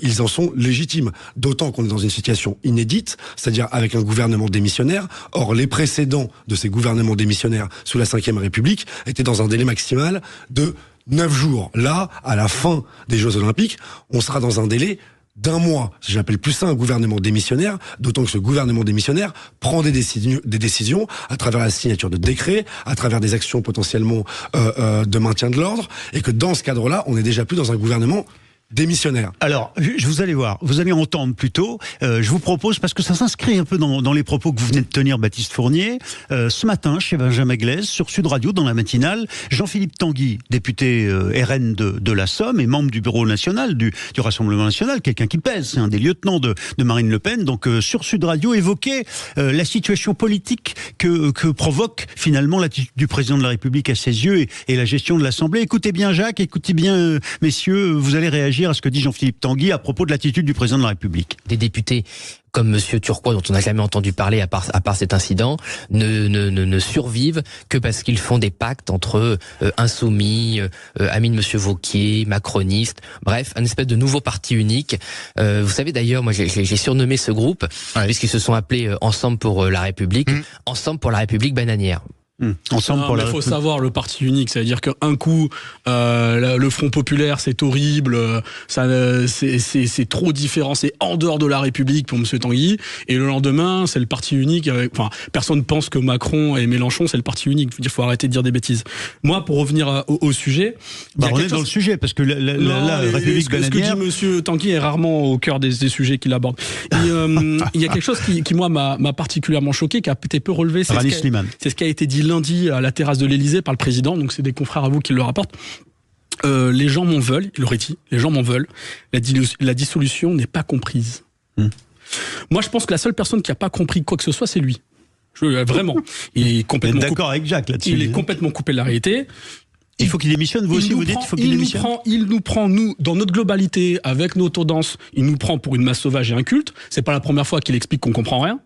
ils en sont légitimes. D'autant qu'on est dans une situation inédite, c'est-à-dire avec un gouvernement démissionnaire. Or, les précédents de ces gouvernements démissionnaires sous la Ve République étaient dans un délai maximal de 9 jours. Là, à la fin des Jeux Olympiques, on sera dans un délai d'un mois. J'appelle plus ça un gouvernement démissionnaire, d'autant que ce gouvernement démissionnaire prend des décisions à travers la signature de décrets, à travers des actions potentiellement de maintien de l'ordre, et que dans ce cadre-là, on n'est déjà plus dans un gouvernement démissionnaire. Alors, vous allez voir, vous allez entendre plutôt, je vous propose, parce que ça s'inscrit un peu dans les propos que vous venez de tenir, Baptiste Fournier, ce matin, chez Benjamin Glaise, sur Sud Radio, dans la matinale, Jean-Philippe Tanguy, député RN de la Somme et membre du bureau national, du Rassemblement national, quelqu'un qui pèse, c'est un des lieutenants de Marine Le Pen, donc sur Sud Radio, évoquait la situation politique que provoque finalement l'attitude du président de la République à ses yeux et la gestion de l'Assemblée. Écoutez bien Jacques, écoutez bien messieurs, vous allez réagir à ce que dit Jean-Philippe Tanguy à propos de l'attitude du président de la République. Des députés comme Monsieur Turquois, dont on n'a jamais entendu parler à part cet incident, ne survivent que parce qu'ils font des pactes entre insoumis, amis de Monsieur Wauquiez, macronistes, bref, un espèce de nouveau parti unique. Vous savez d'ailleurs, moi j'ai surnommé ce groupe, puisqu'ils se sont appelés Ensemble pour la République, Ensemble pour la République bananière. Ensemble pour il faut savoir le parti unique, c'est-à-dire qu'un coup le Front populaire c'est horrible, c'est trop différent, c'est en dehors de la République pour Monsieur Tanguy, et le lendemain c'est le parti unique. Enfin, personne pense que Macron et Mélenchon c'est le parti unique. Il faut arrêter de dire des bêtises. Moi, pour revenir au sujet, on est dans le sujet parce que la République bananière. Ce que dit Monsieur Tanguy est rarement au cœur des sujets qu'il aborde. Il y a quelque chose qui moi m'a particulièrement choqué, qui a été peu relevé, c'est ce qui a été dit lundi à la terrasse de l'Élysée par le président, donc c'est des confrères à vous qui le rapportent. Les gens m'en veulent, il aurait dit, les gens m'en veulent, la dissolution n'est pas comprise. Moi je pense que la seule personne qui n'a pas compris quoi que ce soit, c'est lui. Vraiment. Il est complètement d'accord avec Jacques là-dessus. Il est complètement coupé de la réalité. Il faut qu'il démissionne, vous aussi vous dites, il faut qu'il démissionne. Il nous prend, nous, dans notre globalité, avec nos tendances, il nous prend pour une masse sauvage et inculte. C'est pas la première fois qu'il explique qu'on comprend rien.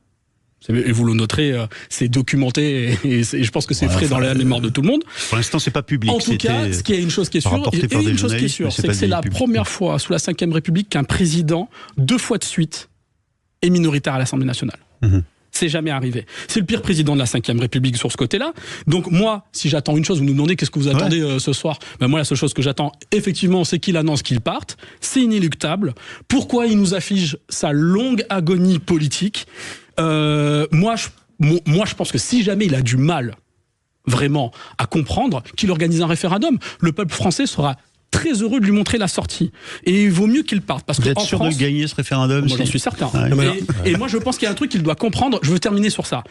Et vous le noterez, c'est documenté et je pense que c'est frais dans la mémoire de tout le monde. Pour l'instant, c'est pas public. En tout cas, ce qui est une chose qui est sûre, c'est que c'est la première fois sous la Ve République qu'un président, 2 fois de suite, est minoritaire à l'Assemblée nationale. C'est jamais arrivé. C'est le pire président de la Ve République sur ce côté-là. Donc moi, si j'attends une chose, vous nous demandez qu'est-ce que vous attendez ce soir. Ben moi, la seule chose que j'attends, effectivement, c'est qu'il annonce qu'il parte. C'est inéluctable. Pourquoi il nous affiche sa longue agonie politique ? Moi, je pense que si jamais il a du mal vraiment à comprendre, qu'il organise un référendum, le peuple français sera très heureux de lui montrer la sortie. Et il vaut mieux qu'il parte. Parce vous êtes sûr de gagner ce référendum? Moi, j'en suis certain. Et moi, je pense qu'il y a un truc qu'il doit comprendre. Je veux terminer sur ça.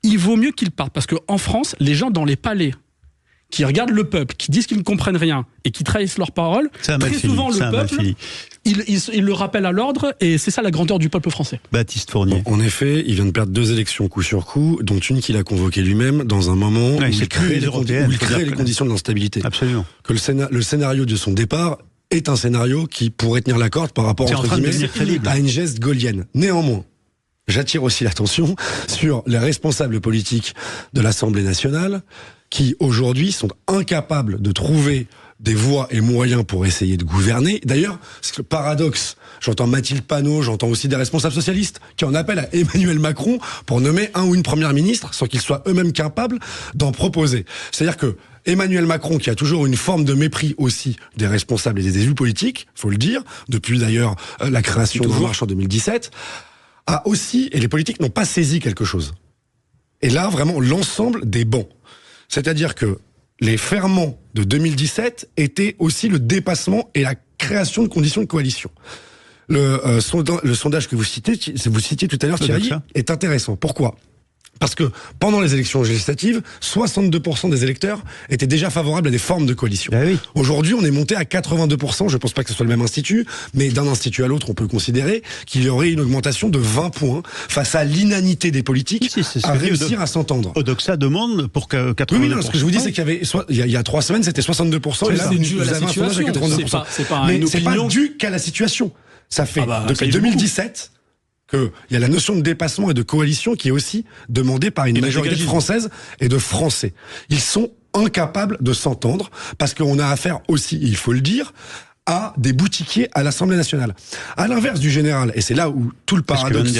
Il vaut mieux qu'il parte. Parce qu'en France, les gens dans les palais qui regardent le peuple, qui disent qu'ils ne comprennent rien et qui trahissent leurs paroles, très souvent le peuple, il le rappelle à l'ordre, et c'est ça la grandeur du peuple français. Baptiste Fournier. En effet, il vient de perdre 2 élections coup sur coup, dont une qu'il a convoquée lui-même dans un moment où il crée les conditions de l'instabilité. Absolument. Que le scénario de son départ est un scénario qui pourrait tenir la corde par rapport entre guillemets à une geste gaullienne. Néanmoins, j'attire aussi l'attention sur les responsables politiques de l'Assemblée nationale qui aujourd'hui sont incapables de trouver des voies et moyens pour essayer de gouverner. D'ailleurs, c'est le paradoxe. J'entends Mathilde Panot, j'entends aussi des responsables socialistes qui en appellent à Emmanuel Macron pour nommer un ou une première ministre sans qu'ils soient eux-mêmes capables d'en proposer. C'est-à-dire que Emmanuel Macron, qui a toujours une forme de mépris aussi des responsables et des élus politiques, faut le dire, depuis d'ailleurs la création de la marche en 2017, a aussi, et les politiques n'ont pas saisi quelque chose. Et là, vraiment, l'ensemble des bancs. C'est-à-dire que les ferments de 2017 étaient aussi le dépassement et la création de conditions de coalition. Le sondage que vous citiez tout à l'heure, Thierry, est intéressant. Pourquoi ? Parce que pendant les élections législatives, 62% des électeurs étaient déjà favorables à des formes de coalition. Ah oui. Aujourd'hui, on est monté à 82%. Je ne pense pas que ce soit le même institut, mais d'un institut à l'autre, on peut considérer qu'il y aurait une augmentation de 20 points face à l'inanité des politiques à réussir à s'entendre. Odoxa demande pour que 82%. Oui, non, ce que je vous dis, c'est qu'il y avait, il y a 3 semaines, c'était 62%. Et là, c'est dû à la situation. C'est pas dû qu'à la situation. Ça fait depuis 2017. Qu'il y a la notion de dépassement et de coalition qui est aussi demandée par une majorité française et de Français. Ils sont incapables de s'entendre parce qu'on a affaire aussi, il faut le dire, à des boutiquiers à l'Assemblée nationale. À l'inverse du général, et c'est là où tout le paradoxe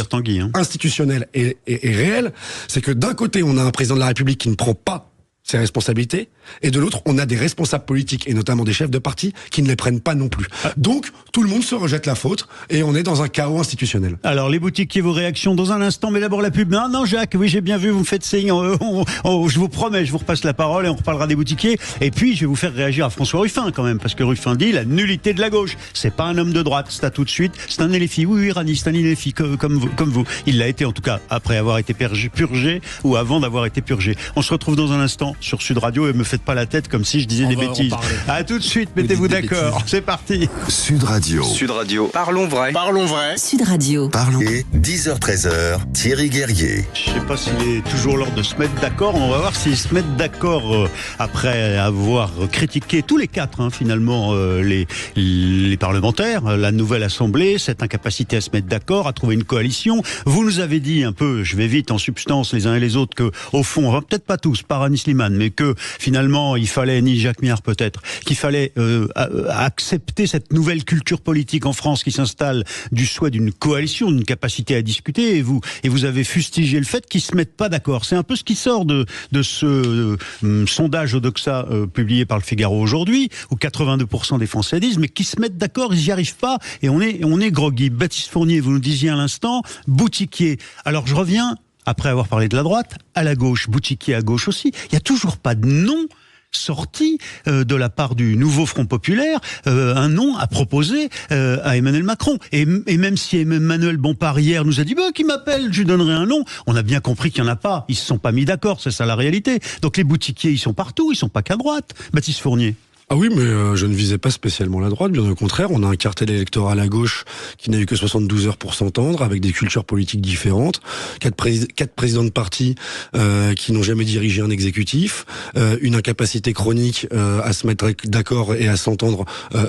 institutionnel est réel, c'est que d'un côté, on a un président de la République qui ne prend pas ses responsabilités, et de l'autre, on a des responsables politiques, et notamment des chefs de parti, qui ne les prennent pas non plus. Donc, tout le monde se rejette la faute, et on est dans un chaos institutionnel. Alors, les boutiquiers, vos réactions dans un instant, mais d'abord la pub. Non, Jacques, oui, j'ai bien vu, vous me faites signe. Je vous promets, je vous repasse la parole, et on reparlera des boutiquiers. Et puis, je vais vous faire réagir à François Ruffin, quand même, parce que Ruffin dit la nullité de la gauche. C'est pas un homme de droite, c'est à tout de suite. C'est un éléphie. Oui, Rani, c'est un éléphie, comme vous. Il l'a été, en tout cas, après avoir été purgé, ou avant d'avoir été purgé. On se retrouve dans un instant sur Sud Radio, et me faites pas la tête comme si je disais des bêtises. À tout de suite, mettez-vous d'accord. C'est parti. Sud Radio. Sud Radio. Parlons vrai. Parlons vrai. Sud Radio. Parlons. Et 10h-13h, Thierry Guerrier. Je sais pas s'il est toujours l'heure de se mettre d'accord. On va voir s'ils se mettent d'accord après avoir critiqué tous les 4, finalement, les parlementaires, la nouvelle Assemblée, cette incapacité à se mettre d'accord, à trouver une coalition. Vous nous avez dit un peu, je vais vite en substance les uns et les autres, que au fond, peut-être pas tous, pas Rani Slimane, mais que finalement il fallait, ni Jacques Méhard peut-être, qu'il fallait accepter cette nouvelle culture politique en France qui s'installe du souhait d'une coalition, d'une capacité à discuter, et vous avez fustigé le fait qu'ils se mettent pas d'accord. C'est un peu ce qui sort de ce sondage Odoxa publié par le Figaro aujourd'hui, où 82% des Français disent mais qu'ils se mettent d'accord, ils n'y arrivent pas, et on est groggy. Baptiste Fournier, vous nous disiez à l'instant, boutiquier. Alors je reviens, après avoir parlé de la droite, à la gauche, boutiquier à gauche aussi. Il n'y a toujours pas de nom sorti de la part du nouveau Front Populaire, un nom à proposer à Emmanuel Macron. Et même si Emmanuel Bompard hier nous a dit qui m'appelle, je lui donnerai un nom, on a bien compris qu'il n'y en a pas. Ils ne se sont pas mis d'accord, c'est ça la réalité. Donc les boutiquiers, ils sont partout, ils ne sont pas qu'à droite. Baptiste Fournier. Ah oui, mais je ne visais pas spécialement la droite, bien au contraire. On a un cartel électoral à gauche qui n'a eu que 72 heures pour s'entendre, avec des cultures politiques différentes, 4 présidents de parti qui n'ont jamais dirigé un exécutif, une incapacité chronique à se mettre d'accord et à s'entendre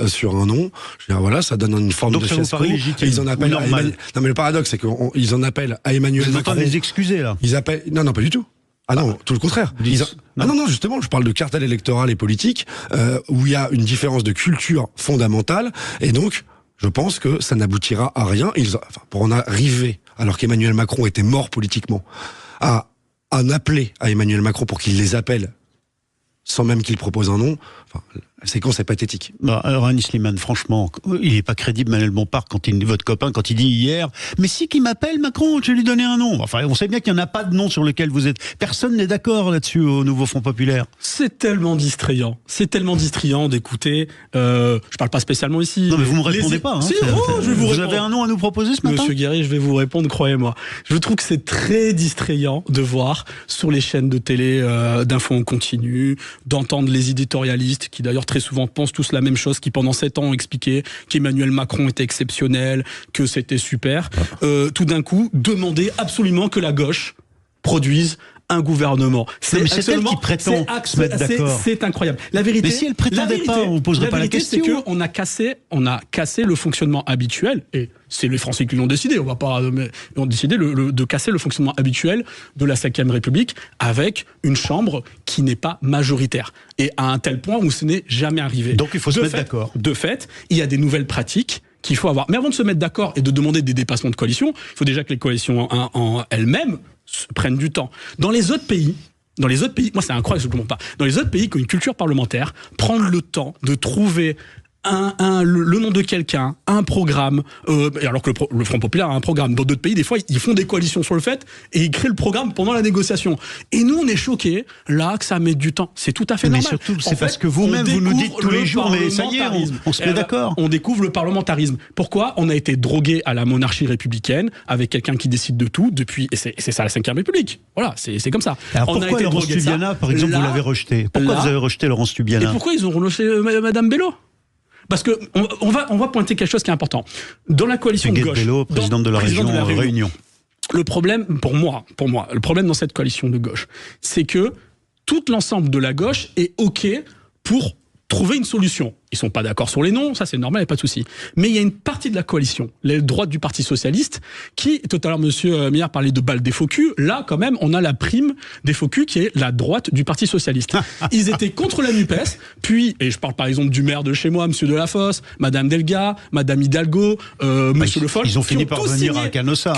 sur un nom. Je veux dire, voilà, ça donne une forme de fiasco. Ils en appellent à non, mais le paradoxe, c'est qu'ils en appellent à Emmanuel Macron. Vous entendez les excuser, là. Ils appellent... Non, pas du tout. Ah non, tout le contraire. Non, justement, je parle de cartel électoral et politique, où il y a une différence de culture fondamentale, et donc, je pense que ça n'aboutira à rien. Pour en arriver, alors qu'Emmanuel Macron était mort politiquement, à en appeler à Emmanuel Macron pour qu'il les appelle, sans même qu'il propose un nom, la séquence est pathétique. Rani Slimane, franchement, il n'est pas crédible, Manuel Bompard, votre copain, quand il dit hier, mais si qu'il m'appelle Macron, je vais lui donner un nom. Enfin, on sait bien qu'il n'y en a pas de nom sur lequel vous êtes. Personne n'est d'accord là-dessus au nouveau Front Populaire. C'est tellement distrayant. C'est tellement distrayant d'écouter. Je parle pas spécialement ici. Non, mais vous me répondez pas. Si, je vais vous répondre. Avez un nom à nous proposer ce matin ? Monsieur Guerrier, je vais vous répondre, croyez-moi. Je trouve que c'est très distrayant de voir sur les chaînes de télé d'infos en continu, d'entendre les éditorialistes, qui d'ailleurs très souvent pensent tous la même chose, qui pendant 7 ans ont expliqué qu'Emmanuel Macron était exceptionnel, que c'était super, tout d'un coup, demander absolument que la gauche produise un gouvernement. C'est elle qui prétend se mettre d'accord. C'est incroyable. La vérité, mais si elle prétendait pas, on ne poserait pas la question. C'est qu'on a cassé le fonctionnement habituel, et c'est les Français qui l'ont décidé. Ils ont décidé de casser le fonctionnement habituel de la Ve République avec une chambre qui n'est pas majoritaire. Et à un tel point où ce n'est jamais arrivé. Donc il faut se mettre d'accord. De fait, il y a des nouvelles pratiques qu'il faut avoir. Mais avant de se mettre d'accord et de demander des dépassements de coalition, il faut déjà que les coalitions en elles-mêmes prennent du temps. Dans les autres pays, moi c'est incroyable, je ne comprends pas. Dans les autres pays qui ont une culture parlementaire, prendre le temps de trouver le nom de quelqu'un, un programme, alors que le Front Populaire a un programme. Dans d'autres pays, des fois, ils font des coalitions sur le fait et ils créent le programme pendant la négociation. Et nous, on est choqués, là, que ça met du temps. C'est tout à fait normal. Mais surtout, c'est parce que vous-même, vous nous dites tous les jours, mais ça y est, on se met d'accord. On découvre le parlementarisme. Pourquoi ? On a été drogué à la monarchie républicaine avec quelqu'un qui décide de tout depuis, et c'est ça la Ve République. Voilà, c'est comme ça. Alors pourquoi Laurence Tubiana, par exemple, vous l'avez rejeté ? Pourquoi vous avez rejeté Laurence Tubiana ? Et pourquoi ils ont rejeté Madame Bello ? Parce que on va pointer quelque chose qui est important. Dans la coalition de gauche, Bello, présidente de la Réunion. Le problème, pour moi, le problème dans cette coalition de gauche, c'est que tout l'ensemble de la gauche est OK pour trouver une solution. Ils sont pas d'accord sur les noms, ça c'est normal, il n'y a pas de souci. Mais il y a une partie de la coalition, les droites du Parti Socialiste, qui, tout à l'heure, monsieur Millard parlait de balle des faux culs, là, quand même, on a la prime des faux culs qui est la droite du Parti Socialiste. Ils étaient contre la NUPES, puis, et je parle par exemple du maire de chez moi, monsieur Delafosse, madame Delga, madame Hidalgo, monsieur Le Foll. Ils ont fini par venir à Canossa.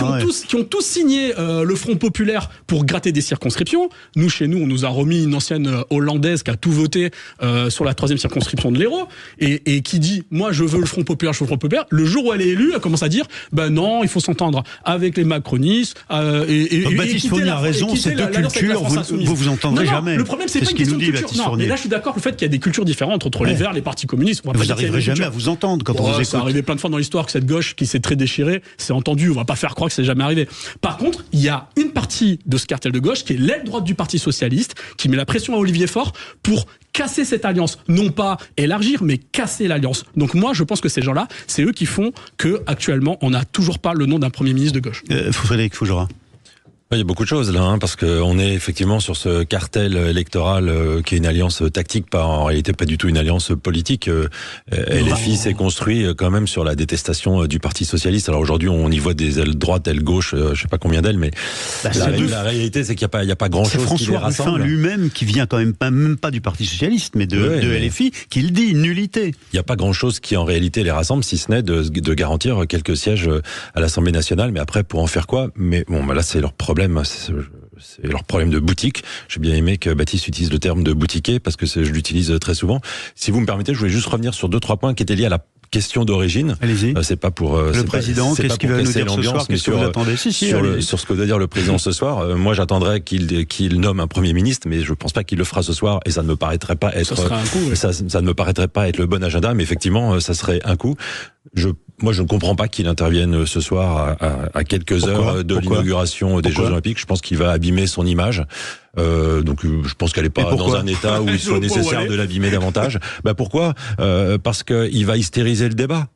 Qui ont tous signé le Front Populaire pour gratter des circonscriptions. Nous, chez nous, on nous a remis une ancienne hollandaise qui a tout voté sur la 3e circonscription de l'Hérault. Et qui dit, moi je veux le Front Populaire, le jour où elle est élue, elle commence à dire, ben non, il faut s'entendre avec les macronistes. Baptiste Fournier a raison, ces deux cultures, vous entendrez jamais. Le problème, c'est pas une question de culture. Non, mais là je suis d'accord, le fait qu'il y a des cultures différentes entre les Verts, les partis communistes. Vous n'arriverez jamais à vous entendre quand on vous écoute. Ça arrivé plein de fois dans l'histoire que cette gauche qui s'est très déchirée s'est entendue, on va pas faire croire que c'est jamais arrivé. Par contre, il y a une partie de ce cartel de gauche qui est l'aile droite du Parti Socialiste, qui met la pression à Olivier Faure pour casser cette alliance, non pas élargir, mais casser l'alliance. Donc moi, je pense que ces gens-là, c'est eux qui font que actuellement, on n'a toujours pas le nom d'un Premier ministre de gauche. Frédéric Fougera. Il y a beaucoup de choses là, parce qu'on est effectivement sur ce cartel électoral qui est une alliance tactique, en réalité pas du tout une alliance politique. LFI s'est construit quand même sur la détestation du Parti Socialiste. Alors aujourd'hui, on y voit des ailes droites, ailes gauches, je sais pas combien d'ailes, mais la réalité, c'est qu'il n'y a pas grand-chose qui les rassemble. C'est François Ruffin lui-même qui vient quand même pas du Parti Socialiste, mais de LFI, qui le dit, nullité. Il n'y a pas grand-chose qui en réalité les rassemble, si ce n'est de garantir quelques sièges à l'Assemblée nationale. Mais après, pour en faire quoi ? Mais bon, là, c'est leur problème. C'est leur problème de boutique. J'ai bien aimé que Baptiste utilise le terme de boutiquer parce que je l'utilise très souvent. Si vous me permettez, je voulais juste revenir sur 2-3 points qui étaient liés à la question d'origine. Allez-y. C'est pas pour le président. Qu'est-ce qu'il va nous dire ce soir ? Qu'est-ce que vous attendez ? Sur ce que doit dire le président ce soir. Moi, j'attendrais qu'il nomme un Premier ministre, mais je pense pas qu'il le fera ce soir. Et ça ne me paraîtrait pas être. Ça ne me paraîtrait pas être le bon agenda. Mais effectivement, ça serait un coup. Moi, je ne comprends pas qu'il intervienne ce soir à quelques heures de l'inauguration des Jeux Olympiques. Je pense qu'il va abîmer son image. Donc, je pense qu'elle n'est pas dans un état où il soit nécessaire de l'abîmer davantage. Pourquoi ? Parce qu'il va hystériser le débat.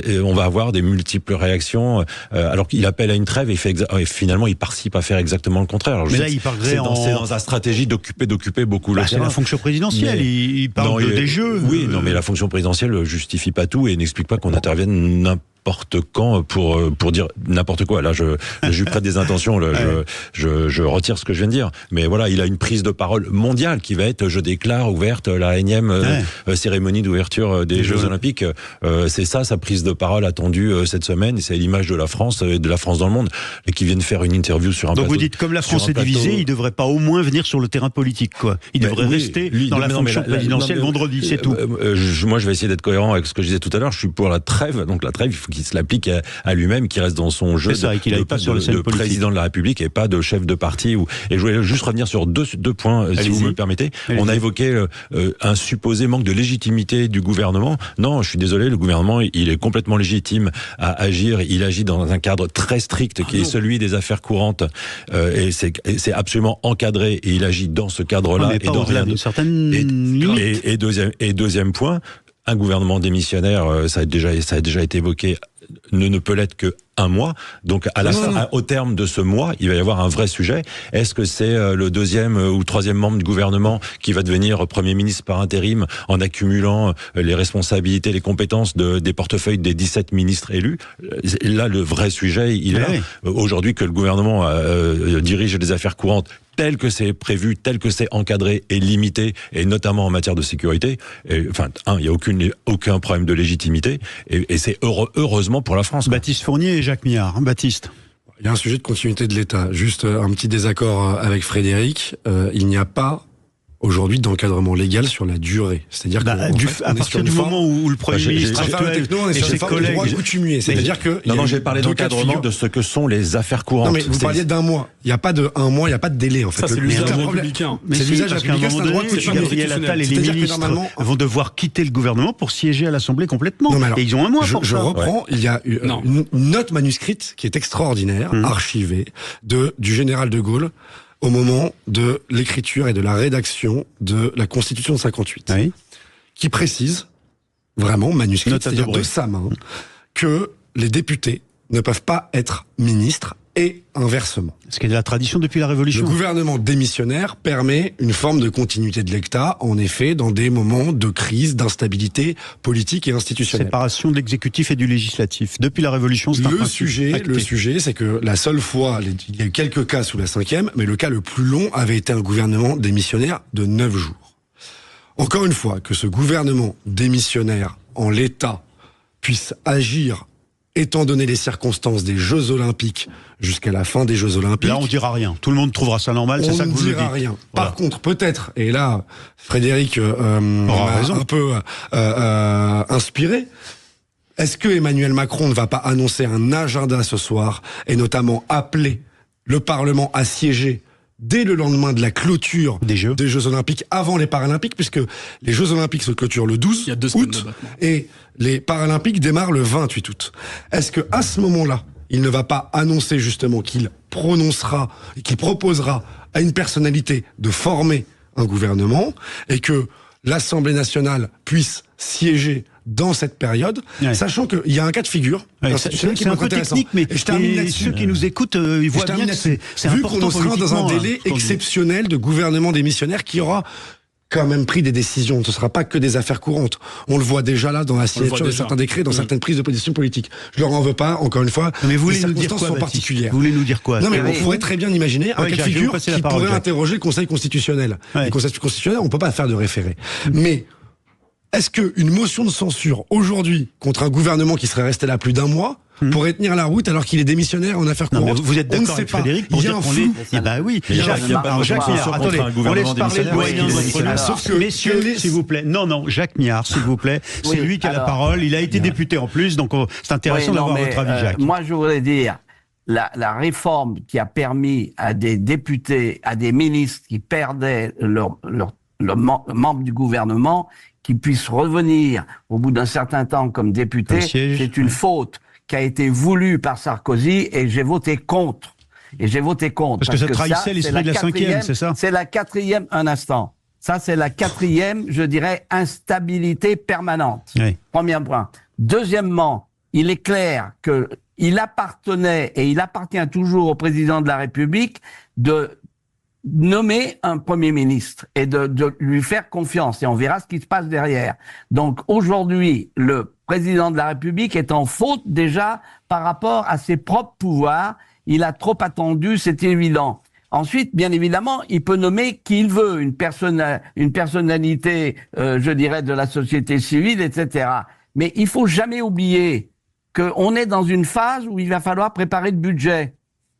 Et on va avoir des multiples réactions. Alors qu'il appelle à une trêve et finalement, il participe à faire exactement le contraire. Alors, mais là, il parlerait c'est dans sa stratégie d'occuper beaucoup le terrain. C'est la fonction présidentielle. Il parle des jeux. Oui, non, mais la fonction présidentielle justifie pas tout et n'explique pas qu'on intervienne n'importe quand pour dire n'importe quoi. Là, je lui prête des intentions. Je retire ce que je viens de dire. Mais voilà, il a une prise de parole mondiale qui va être, je déclare ouverte la énième cérémonie d'ouverture des Jeux Olympiques. C'est ça, sa prise de parole attendue cette semaine. Et c'est l'image de la France et de la France dans le monde. Et qui viennent faire une interview sur un plateau. Donc vous dites, comme la France est divisée, il devrait pas au moins venir sur le terrain politique, quoi. Il devrait rester dans la fonction présidentielle vendredi, c'est tout. Moi, je vais essayer d'être cohérent avec ce que je disais tout à l'heure. Je suis pour la trêve. Donc la trêve, il faut faut qu'il se l'applique à lui-même, qu'il reste dans son jeu de président de la République et pas de chef de parti. Et je voulais juste revenir sur deux points, si vous me le permettez. On a évoqué un supposé manque de légitimité du gouvernement. Non, je suis désolé, le gouvernement, il est complètement légitime à agir. Il agit dans un cadre très strict qui est celui des affaires courantes. Et c'est absolument encadré. Et il agit dans ce cadre-là. Et dans rien d'une certaine limite. Et deuxième point, un gouvernement démissionnaire, ça a déjà été évoqué, ne peut l'être que un mois. Donc au terme de ce mois, il va y avoir un vrai sujet. Est-ce que c'est le deuxième ou troisième membre du gouvernement qui va devenir Premier ministre par intérim en accumulant les responsabilités, les compétences des portefeuilles des 17 ministres élus? Là, le vrai sujet, il est là. Aujourd'hui, que le gouvernement dirige les affaires courantes tel que c'est prévu, tel que c'est encadré et limité, et notamment en matière de sécurité, il n'y a aucun problème de légitimité, et c'est heureusement pour la France. Baptiste Fournier et Jacques Millard. Baptiste. Il y a un sujet de continuité de l'État. Juste un petit désaccord avec Frédéric. Il n'y a pas aujourd'hui d'encadrement légal sur la durée. C'est-à-dire à partir du moment où le Premier ministre actuel et ses collègues droit coutumier, c'est-à-dire que non, j'ai parlé d'encadrement de ce que sont les affaires courantes. Non, mais vous parliez d'un mois. Il n'y a pas de un mois, il n'y a pas de délai en fait. Ça, c'est l'usage républicain. C'est l'usage républicain, c'est un droit coutumier. Gabriel Attal et les ministres vont devoir quitter le gouvernement pour siéger à l'Assemblée complètement. Et ils ont un mois pour ça. Je reprends. Il y a une note manuscrite qui est extraordinaire, archivée, du général de Gaulle, au moment de l'écriture et de la rédaction de la Constitution de 58, qui précise, vraiment, manuscrit, c'est-à-dire de sa main, que les députés ne peuvent pas être ministres et inversement. Ce qui est de la tradition depuis la Révolution. Le gouvernement démissionnaire permet une forme de continuité de l'État, en effet, dans des moments de crise, d'instabilité politique et institutionnelle. Séparation de l'exécutif et du législatif. Depuis la Révolution, c'est un principe acté. Le sujet, c'est que la seule fois, il y a eu quelques cas sous la 5e, mais le cas le plus long avait été un gouvernement démissionnaire de 9 jours. Encore une fois, que ce gouvernement démissionnaire, en l'état, puisse agir étant donné les circonstances des Jeux Olympiques jusqu'à la fin des Jeux Olympiques. Là, on dira rien. Tout le monde trouvera ça normal, c'est ça que vous le dites. On ne dira rien. Voilà. Par contre, peut-être, et là, Frédéric m'a un peu inspiré, est-ce que Emmanuel Macron ne va pas annoncer un agenda ce soir, et notamment appeler le Parlement à siéger dès le lendemain de la clôture des Jeux Olympiques, avant les Paralympiques, puisque les Jeux Olympiques se clôturent le 12 août, et les Paralympiques démarrent le 28 août. Est-ce que à ce moment-là, il ne va pas annoncer justement qu'il prononcera et qu'il proposera à une personnalité de former un gouvernement, et que l'Assemblée nationale puisse siéger dans cette période, sachant qu'il y a un cas de figure. C'est un peu technique, mais ceux qui nous écoutent, ils voient bien que c'est important. Vu qu'on sera dans un délai exceptionnel de gouvernement démissionnaire qui aura quand même pris des décisions. Ce ne sera pas que des affaires courantes. On le voit déjà là dans la signature de certains décrets, dans certaines prises de position politiques. Je leur en veux pas, encore une fois. Mais vous les voulez nous dire quoi, sont particulières. Vous voulez nous dire quoi? Non, mais on pourrait très bien imaginer un cas de figure qui pourrait interroger le Conseil constitutionnel. Le Conseil constitutionnel, on ne peut pas faire de référé. Mais est-ce qu'une motion de censure aujourd'hui contre un gouvernement qui serait resté là plus d'un mois pourrait tenir la route alors qu'il est démissionnaire en affaires courantes? Vous êtes d'accord avec Frédéric pour dire qu'on est... bah oui, Jacques Millard, attendez, on laisse parler le doyen de votre sauf que messieurs, s'il vous plaît. Non, Jacques Millard, s'il vous plaît. C'est lui qui a la parole. Il a été député en plus, donc c'est intéressant d'avoir votre avis, Jacques. Moi, je voudrais dire, la réforme qui a permis à des députés, à des ministres qui perdaient leur membre du gouvernement, qui puissent revenir au bout d'un certain temps comme député, c'est une faute qui a été voulue par Sarkozy, et j'ai voté contre. Parce que ça trahissait l'esprit de la 5e, c'est ça? C'est la 4e, un instant. Ça, c'est la 4e, je dirais, instabilité permanente. Premier point. Deuxièmement, il est clair que il appartenait, et il appartient toujours au président de la République, de nommer un Premier ministre et de lui faire confiance, et on verra ce qui se passe derrière. Donc aujourd'hui, le président de la République est en faute déjà par rapport à ses propres pouvoirs. Il a trop attendu, c'est évident. Ensuite, bien évidemment, il peut nommer qui il veut, une personnalité, je dirais, de la société civile, etc. Mais il faut jamais oublier qu'on est dans une phase où il va falloir préparer le budget.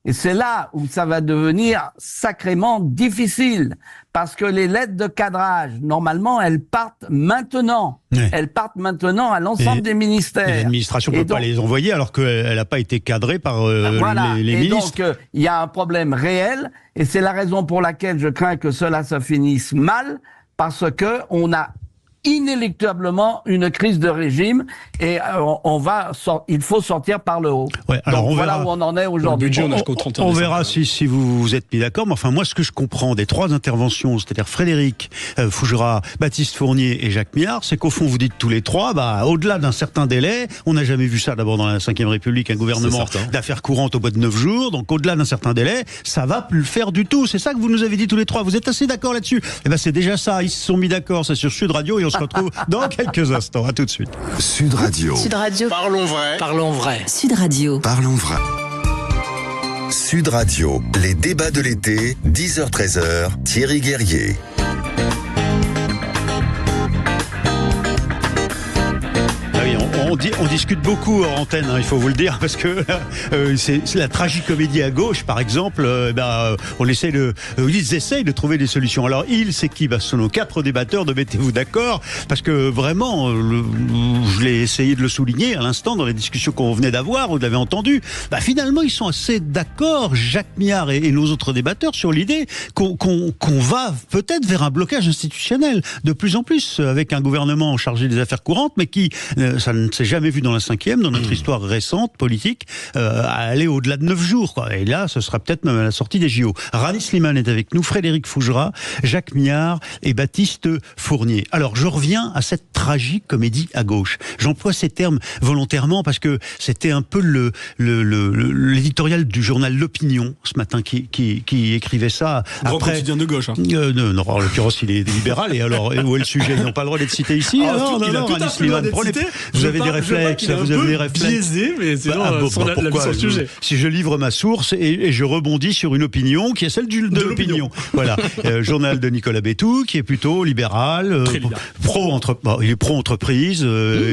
Et c'est là où ça va devenir sacrément difficile, parce que les lettres de cadrage, normalement, elles partent maintenant. Ouais. Elles partent maintenant à l'ensemble des ministères. Et l'administration ne peut pas les envoyer alors qu'elle n'a pas été cadrée par les ministres. Et donc, il y a un problème réel, et c'est la raison pour laquelle je crains que cela se finisse mal, parce que on a inéluctablement une crise de régime et il faut sortir par le haut. Ouais, alors donc voilà où on en est aujourd'hui. On verra si vous êtes mis d'accord, mais enfin moi ce que je comprends des trois interventions, c'est-à-dire Frédéric Fougera, Baptiste Fournier et Jacques Miard, c'est qu'au fond vous dites tous les trois, au-delà d'un certain délai, on n'a jamais vu ça d'abord dans la Ve République, un gouvernement d'affaires courantes au bout de 9 jours, donc au-delà d'un certain délai, ça va plus le faire du tout. C'est ça que vous nous avez dit tous les trois. Vous êtes assez d'accord là-dessus? Eh ben c'est déjà ça, ils se sont mis d'accord, c'est sur Sud Radio et on se retrouve dans quelques instants. À tout de suite. Sud Radio. Sud Radio. Parlons vrai. Parlons vrai. Sud Radio. Parlons vrai. Sud Radio. Les débats de l'été, 10h-13h. Thierry Guerrier. On discute beaucoup hors antenne, il faut vous le dire, parce que c'est la tragicomédie à gauche, par exemple. Ils essayent de trouver des solutions. Alors, c'est qui? Ce sont nos 4 débatteurs, mettez-vous d'accord, parce que vraiment, je l'ai essayé de le souligner à l'instant dans les discussions qu'on venait d'avoir, vous l'avez entendu. Finalement, ils sont assez d'accord, Jacques Miard et nos autres débatteurs, sur l'idée qu'on va peut-être vers un blocage institutionnel de plus en plus, avec un gouvernement chargé des affaires courantes, mais qui, ça ne s'est jamais vu dans la 5e, dans notre histoire récente, politique, à aller au-delà de 9 jours, quoi. Et là, ce sera peut-être même à la sortie des JO. Rani Slimane est avec nous, Frédéric Fougera, Jacques Miard et Baptiste Fournier. Alors, je reviens à cette tragique comédie à gauche. J'emploie ces termes volontairement parce que c'était un peu l'éditorial du journal L'Opinion, ce matin, qui écrivait ça. Grand quotidien de gauche. Non, en l'occurrence, il est libéral, et alors, où est le sujet? Ils n'ont pas le droit d'être cités ici? Non, Rani Slimane, vous avez des réflexes, vous avez des réflexes. Biaisé, mais c'est sur le sujet. Si je livre ma source et je rebondis sur une opinion qui est celle de l'opinion. Voilà. Journal de Nicolas Bétou, qui est plutôt libéral, il est pro-entreprise,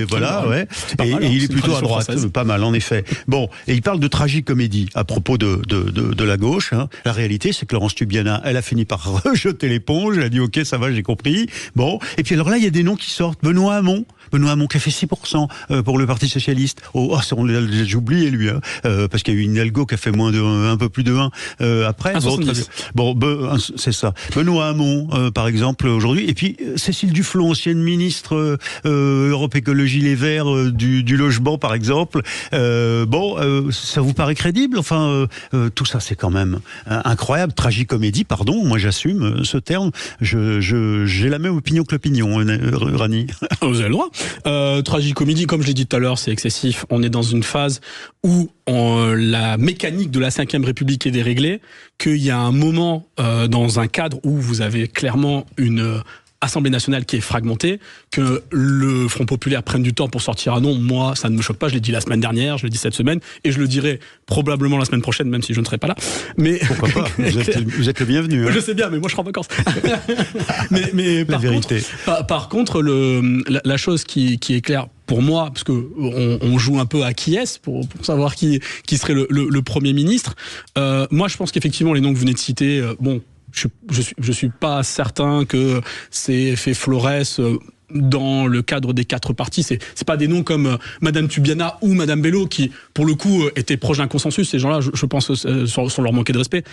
voilà, ouais. Et il est plutôt à droite, pas mal, en effet. Bon, et il parle de tragicomédie à propos de la gauche. La réalité, c'est que Laurence Tubiana, elle a fini par rejeter l'éponge, elle a dit ok, ça va, j'ai compris. Bon, et puis alors là, il y a des noms qui sortent. Benoît Hamon qui a fait 6% pour le Parti Socialiste. J'ai oublié lui, parce qu'il y a eu une Hidalgo qui a fait un peu plus de 1 après. C'est ça. Benoît Hamon, par exemple, aujourd'hui. Et puis Cécile Duflon, ancienne ministre Europe Écologie Les Verts du logement, par exemple. Ça vous paraît crédible? Enfin, tout ça, c'est quand même incroyable. Tragicomédie, pardon, moi j'assume ce terme. J'ai la même opinion que l'opinion, Rani. Vous avez le droit. Tragicomédie, comme je l'ai dit tout à l'heure, c'est excessif. On est dans une phase où la mécanique de la Ve République est déréglée, qu'il y a un moment dans un cadre où vous avez clairement une Assemblée nationale qui est fragmentée, que le Front populaire prenne du temps pour sortir un nom. Moi, ça ne me choque pas, je l'ai dit la semaine dernière, je l'ai dit cette semaine, et je le dirai probablement la semaine prochaine, même si je ne serai pas là. Mais pourquoi pas? Vous êtes le bienvenu. Je sais bien, mais moi je serai en vacances. mais par contre, la chose qui est claire pour moi, parce que on joue un peu à qui est-ce pour savoir qui serait le Premier ministre. Moi, je pense qu'effectivement, les noms que vous venez de citer, je suis pas certain que c'est fait Flores dans le cadre des 4 partis. C'est pas des noms comme Madame Tubiana ou Madame Bello qui, pour le coup, étaient proches d'un consensus. Ces gens-là, je pense, sans leur manquer de respect,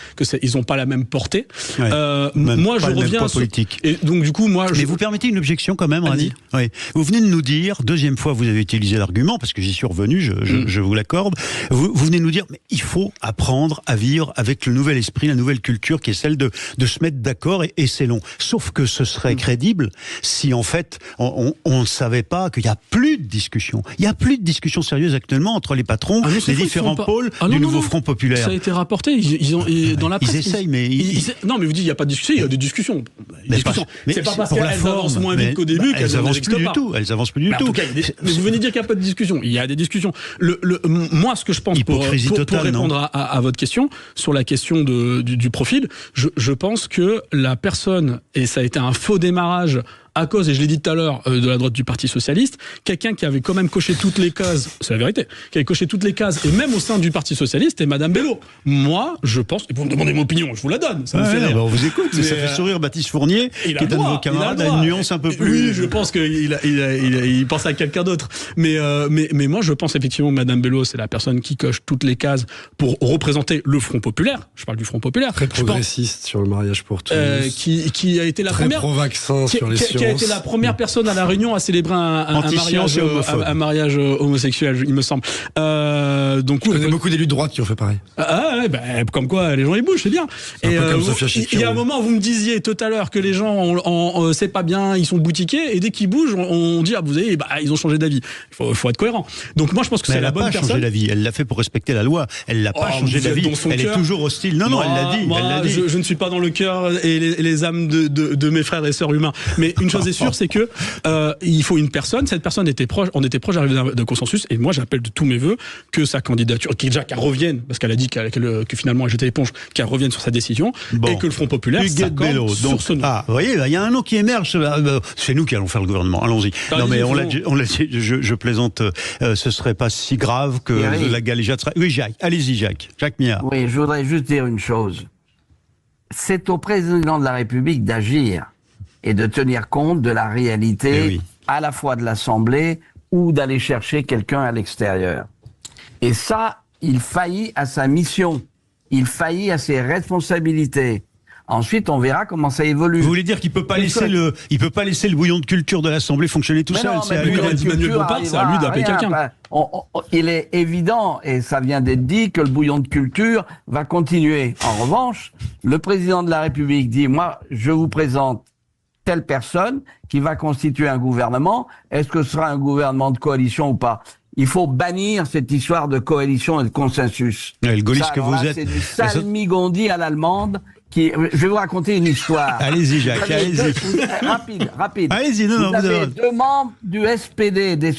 ils n'ont pas la même portée. Ouais, moi, je reviens politique. Et donc, du coup, moi, mais vous permettez une objection quand même, Rani? Oui. Vous venez de nous dire, deuxième fois, vous avez utilisé l'argument parce que j'y suis revenu, je vous l'accorde. Vous venez de nous dire, mais il faut apprendre à vivre avec le nouvel esprit, la nouvelle culture qui est celle de se mettre d'accord et c'est long. Sauf que ce serait crédible si en fait on ne savait pas qu'il n'y a plus de discussion. Il n'y a plus de discussion sérieuse actuellement entre les patrons, les différents pôles du nouveau Front populaire. Ça a été rapporté. Ils ont dans la presse. Ils essayent, mais non, mais vous dites il n'y a pas de discussion. Il y a des discussions. C'est pas parce qu'elles avancent moins vite qu'au début qu'elles avancent plus du tout. Elles avancent plus du tout. Mais vous venez de dire qu'il n'y a pas de discussion. Il y a des discussions. Moi, ce que je pense pour répondre à votre question sur la question du profil, je pense que la personne, et ça a été un faux démarrage à cause, et je l'ai dit tout à l'heure, de la droite du Parti Socialiste, quelqu'un qui avait quand même coché toutes les cases, c'est la vérité, qui avait coché toutes les cases, et même au sein du Parti Socialiste, et Madame Bello. Moi, je pense, et vous me demandez mon opinion, je vous la donne, ça me fait rire. On vous écoute, mais ça fait sourire Baptiste Fournier, qui est un de vos camarades, a une nuance un peu plus... Oui, je pense qu'il pense à quelqu'un d'autre. Mais moi, je pense effectivement que Madame Bello, c'est la personne qui coche toutes les cases pour représenter le Front Populaire. Je parle du Front Populaire. Très progressiste sur le mariage pour tous. Qui a été la première... Très pro-vaccin sur les sciences. Qui a été la première personne à La Réunion à célébrer un mariage homosexuel, il me semble. Donc, il y a beaucoup d'élus de droite qui ont fait pareil. Comme quoi, les gens, ils bougent, c'est bien. Et comme Sophia Chikirou. Il y a un moment, vous me disiez tout à l'heure que les gens, c'est pas bien, ils sont boutiqués, et dès qu'ils bougent, on dit, vous savez, ils ont changé d'avis. Il faut être cohérent. Donc moi, je pense que c'est la bonne personne. Elle n'a pas changé d'avis. Elle l'a fait pour respecter la loi. Elle l'a pas changé d'avis. Elle est toujours hostile. Non, elle l'a dit. Elle l'a dit. Je ne suis pas dans le cœur et les âmes de mes frères et sœurs humains. Mais une chose est sûre, c'est que il faut une personne. Cette personne était proche. On était proche d'arriver d'un consensus. Et moi, j'appelle de tous mes vœux que sa candidature, qu'elle revienne, parce qu'elle a dit que finalement elle jetait l'éponge, qu'elle revienne sur sa décision, et que le Front Populaire s'accorde sur ce nom. Vous voyez, il y a un nom qui émerge. C'est nous qui allons faire le gouvernement. Allons-y. Non, mais on l'a dit. Je plaisante. Ce serait pas si grave que la galéjade serait. Oui, Jacques. Allez-y, Jacques. Jacques Millard. Oui, je voudrais juste dire une chose. C'est au président de la République d'agir et de tenir compte de la réalité à la fois de l'Assemblée ou d'aller chercher quelqu'un à l'extérieur. Et ça, il faillit à sa mission. Il faillit à ses responsabilités. Ensuite, on verra comment ça évolue. Vous voulez dire qu'il peut pas laisser le bouillon de culture de l'Assemblée fonctionner tout seul? C'est à lui d'appeler quelqu'un. Il est évident, et ça vient d'être dit, que le bouillon de culture va continuer. En revanche, le président de la République dit, moi, je vous présente telle personne qui va constituer un gouvernement. Est-ce que ce sera un gouvernement de coalition ou pas? Il faut bannir cette histoire de coalition et de consensus. Le gaulliste que vous êtes. C'est du salmigondi à l'allemande. Je vais vous raconter une histoire. Allez-y, Jacques, allez-y. Rapide. Allez-y, vous avez deux membres du SPD, des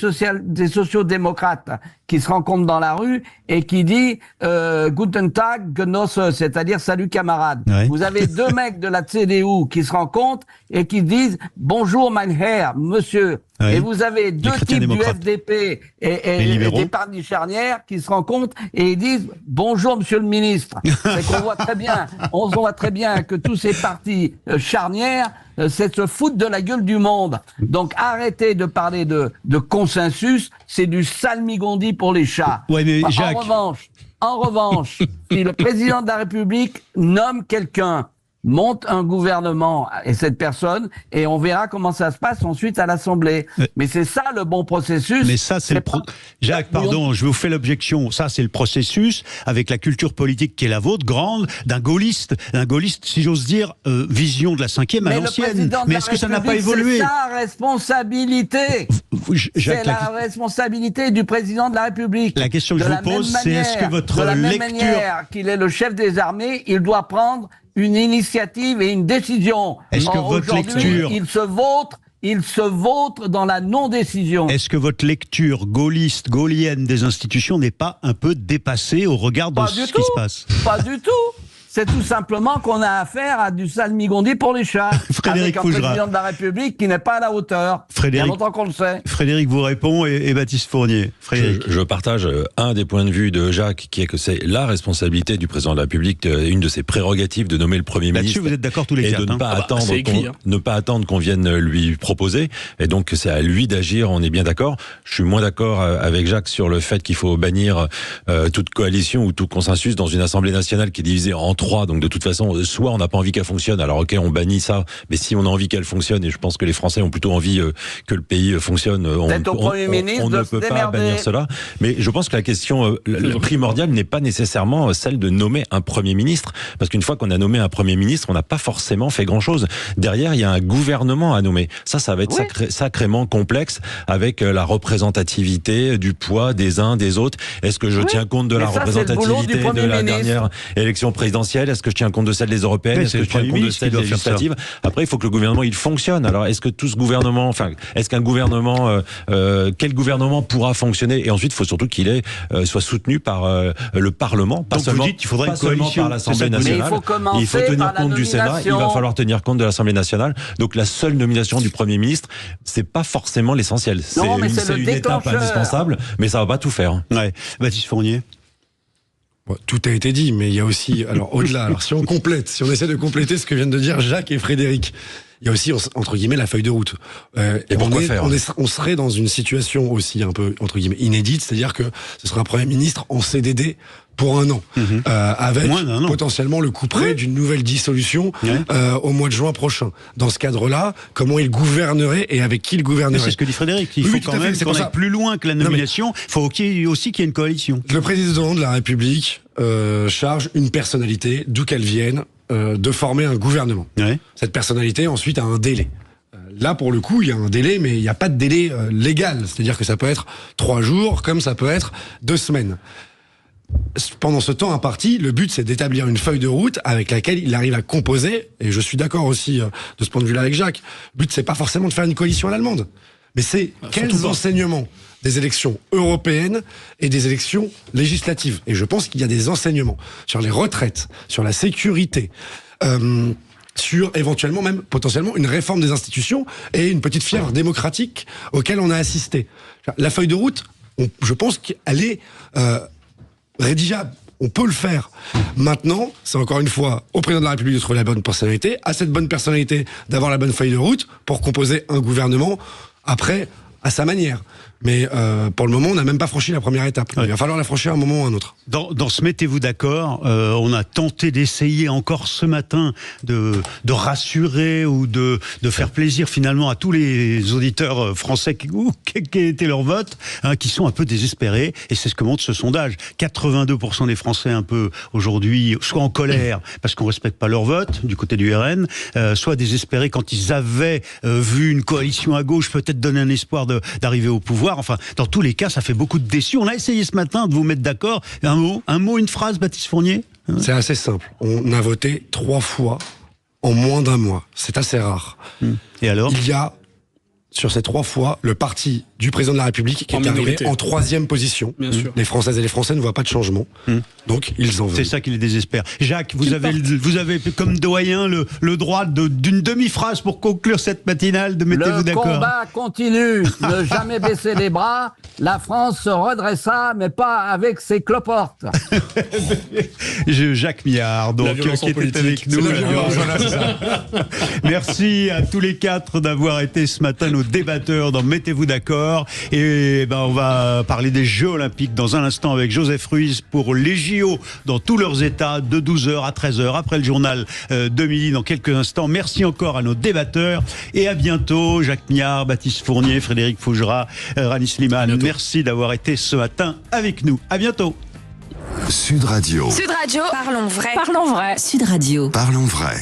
sociodémocrates, qui se rencontrent dans la rue et qui disent Guten Tag, Genosse, c'est-à-dire salut camarade. Ouais. Vous avez deux mecs de la CDU qui se rencontrent et qui disent bonjour mein Herr, monsieur. Ouais. Et vous avez deux types du FDP et d'épargne charnière qui se rencontrent et ils disent bonjour monsieur le ministre. C'est qu'on voit très bien que tous ces partis charnières c'est se foutre de la gueule du monde. Donc arrêtez de parler de consensus, c'est du salmigondi pour les chats. Ouais, mais Jacques... En revanche, si le président de la République nomme quelqu'un, monte un gouvernement et cette personne, et on verra comment ça se passe ensuite à l'Assemblée. Mais c'est ça le bon processus. Mais ça, c'est Jacques, pardon, je vous fais l'objection. Ça, c'est le processus avec la culture politique qui est la vôtre, grande, d'un gaulliste, si j'ose dire, vision de la 5e à l'ancienne. Mais est-ce que ça n'a pas évolué? C'est sa responsabilité. C'est la responsabilité du président de la République. La question que je vous pose, c'est est-ce que votre lecture... De la même manière qu'il est le chef des armées, il doit prendre une initiative et une décision. Est-ce que votre lecture... Il se vautre dans la non-décision. Est-ce que votre lecture gaulienne des institutions n'est pas un peu dépassée au regard de ce qui se passe? Pas du tout. C'est tout simplement qu'on a affaire à du salmigondi pour les chats. Avec un président de la République qui n'est pas à la hauteur. Il y a longtemps qu'on le sait. Frédéric vous répond et Baptiste Fournier. Je partage un des points de vue de Jacques, qui est que c'est la responsabilité du président de la République, une de ses prérogatives de nommer le Premier ministre. Là-dessus, vous êtes d'accord tous les quatre. Et de ne pas attendre qu'on vienne lui proposer. Et donc, c'est à lui d'agir, on est bien d'accord. Je suis moins d'accord avec Jacques sur le fait qu'il faut bannir toute coalition ou tout consensus dans une Assemblée nationale qui est divisée en trois. Donc de toute façon, soit on n'a pas envie qu'elle fonctionne, alors ok, on bannit ça, mais si on a envie qu'elle fonctionne, et je pense que les Français ont plutôt envie que le pays fonctionne, on ne peut pas bannir cela. Mais je pense que la question primordiale n'est pas nécessairement celle de nommer un Premier ministre, parce qu'une fois qu'on a nommé un Premier ministre, on n'a pas forcément fait grand-chose. Derrière, il y a un gouvernement à nommer. Ça va être sacrément complexe, avec la représentativité du poids des uns, des autres. Est-ce que je tiens compte de la représentativité de la dernière élection présidentielle présidentielles? Est-ce que je tiens compte de celles des européennes? Est-ce que je tiens compte de celles législatives? Après, il faut que le gouvernement il fonctionne. Alors, est-ce que tout ce gouvernement, est-ce qu'un gouvernement, quel gouvernement pourra fonctionner? Et ensuite, il faut surtout qu'il soit soutenu par le Parlement, pas seulement, vous dites qu'il faudrait une coalition par l'Assemblée nationale. Il faut tenir compte du Sénat. Il va falloir tenir compte de l'Assemblée nationale. Donc, la seule nomination du Premier ministre, c'est pas forcément l'essentiel. C'est une étape indispensable, mais ça va pas tout faire. Ouais. Baptiste Fournier. Tout a été dit, mais il y a aussi, alors au-delà, si on essaie de compléter ce que viennent de dire Jacques et Frédéric, il y a aussi, entre guillemets, la feuille de route. Et pourquoi faire? On serait dans une situation aussi un peu, entre guillemets, inédite, c'est-à-dire que ce serait un Premier ministre en CDD pour 1 an, avec potentiellement le coup près d'une nouvelle dissolution au mois de juin prochain. Dans ce cadre-là, comment il gouvernerait et avec qui il gouvernerait? C'est ce que dit Frédéric. Il faut quand même qu'on aille plus loin que la nomination. Il faut aussi qu'il y ait une coalition. Le président de la République charge une personnalité, d'où qu'elle vienne, de former un gouvernement. Cette personnalité, ensuite, a un délai. Là, pour le coup, il y a un délai, mais il n'y a pas de délai légal. C'est-à-dire que ça peut être 3 jours, comme ça peut être 2 semaines. Pendant ce temps imparti, le but c'est d'établir une feuille de route avec laquelle il arrive à composer, et je suis d'accord aussi de ce point de vue-là avec Jacques, le but c'est pas forcément de faire une coalition à l'allemande, mais c'est quels enseignements des élections européennes et des élections législatives. Et je pense qu'il y a des enseignements sur les retraites, sur la sécurité, sur éventuellement même potentiellement une réforme des institutions et une petite fièvre démocratique auquel on a assisté. La feuille de route, je pense qu'elle est rédigeable, on peut le faire. Maintenant, c'est encore une fois au président de la République de trouver la bonne personnalité, à cette bonne personnalité d'avoir la bonne feuille de route pour composer un gouvernement, après, à sa manière. Mais pour le moment, on n'a même pas franchi la première étape. Il va falloir la franchir à un moment ou à un autre. Dans ce Mettez-vous d'accord, on a tenté d'essayer encore ce matin de rassurer ou de faire plaisir finalement à tous les auditeurs français qui étaient leur vote, qui sont un peu désespérés. Et c'est ce que montre ce sondage. 82% des Français un peu aujourd'hui, soit en colère parce qu'on respecte pas leur vote du côté du RN, soit désespérés quand ils avaient vu une coalition à gauche peut-être donner un espoir d'arriver au pouvoir. Enfin, dans tous les cas, ça fait beaucoup de déçus. On a essayé ce matin de vous mettre d'accord. Un mot, une phrase, Baptiste Fournier? C'est assez simple. On a voté 3 fois en moins d'1 mois. C'est assez rare. Et alors? Il y a, sur ces 3 fois, le parti du président de la République qui est arrivé en 3e position. Bien sûr. Les Françaises et les Français ne voient pas de changement. Donc, ils en veulent. C'est ça qui les désespère. Jacques, vous avez comme doyen le droit d'une demi-phrase pour conclure cette matinale de Mettez-vous d'accord. Le combat continue. Ne jamais baisser les bras. La France se redressa, mais pas avec ses cloportes. Jacques Millard, donc, qui était avec nous. Merci à tous les 4 d'avoir été ce matin nos débatteurs dans Mettez-vous d'accord. Et on va parler des Jeux Olympiques dans un instant avec Joseph Ruiz pour les JO dans tous leurs états de 12h à 13h après le journal de midi dans quelques instants. Merci encore à nos débatteurs et à bientôt. Jacques Millard, Baptiste Fournier, Frédéric Fougera, Rani Slimane. Merci d'avoir été ce matin avec nous. À bientôt. Sud Radio. Sud Radio. Parlons vrai. Parlons vrai. Sud Radio. Parlons vrai.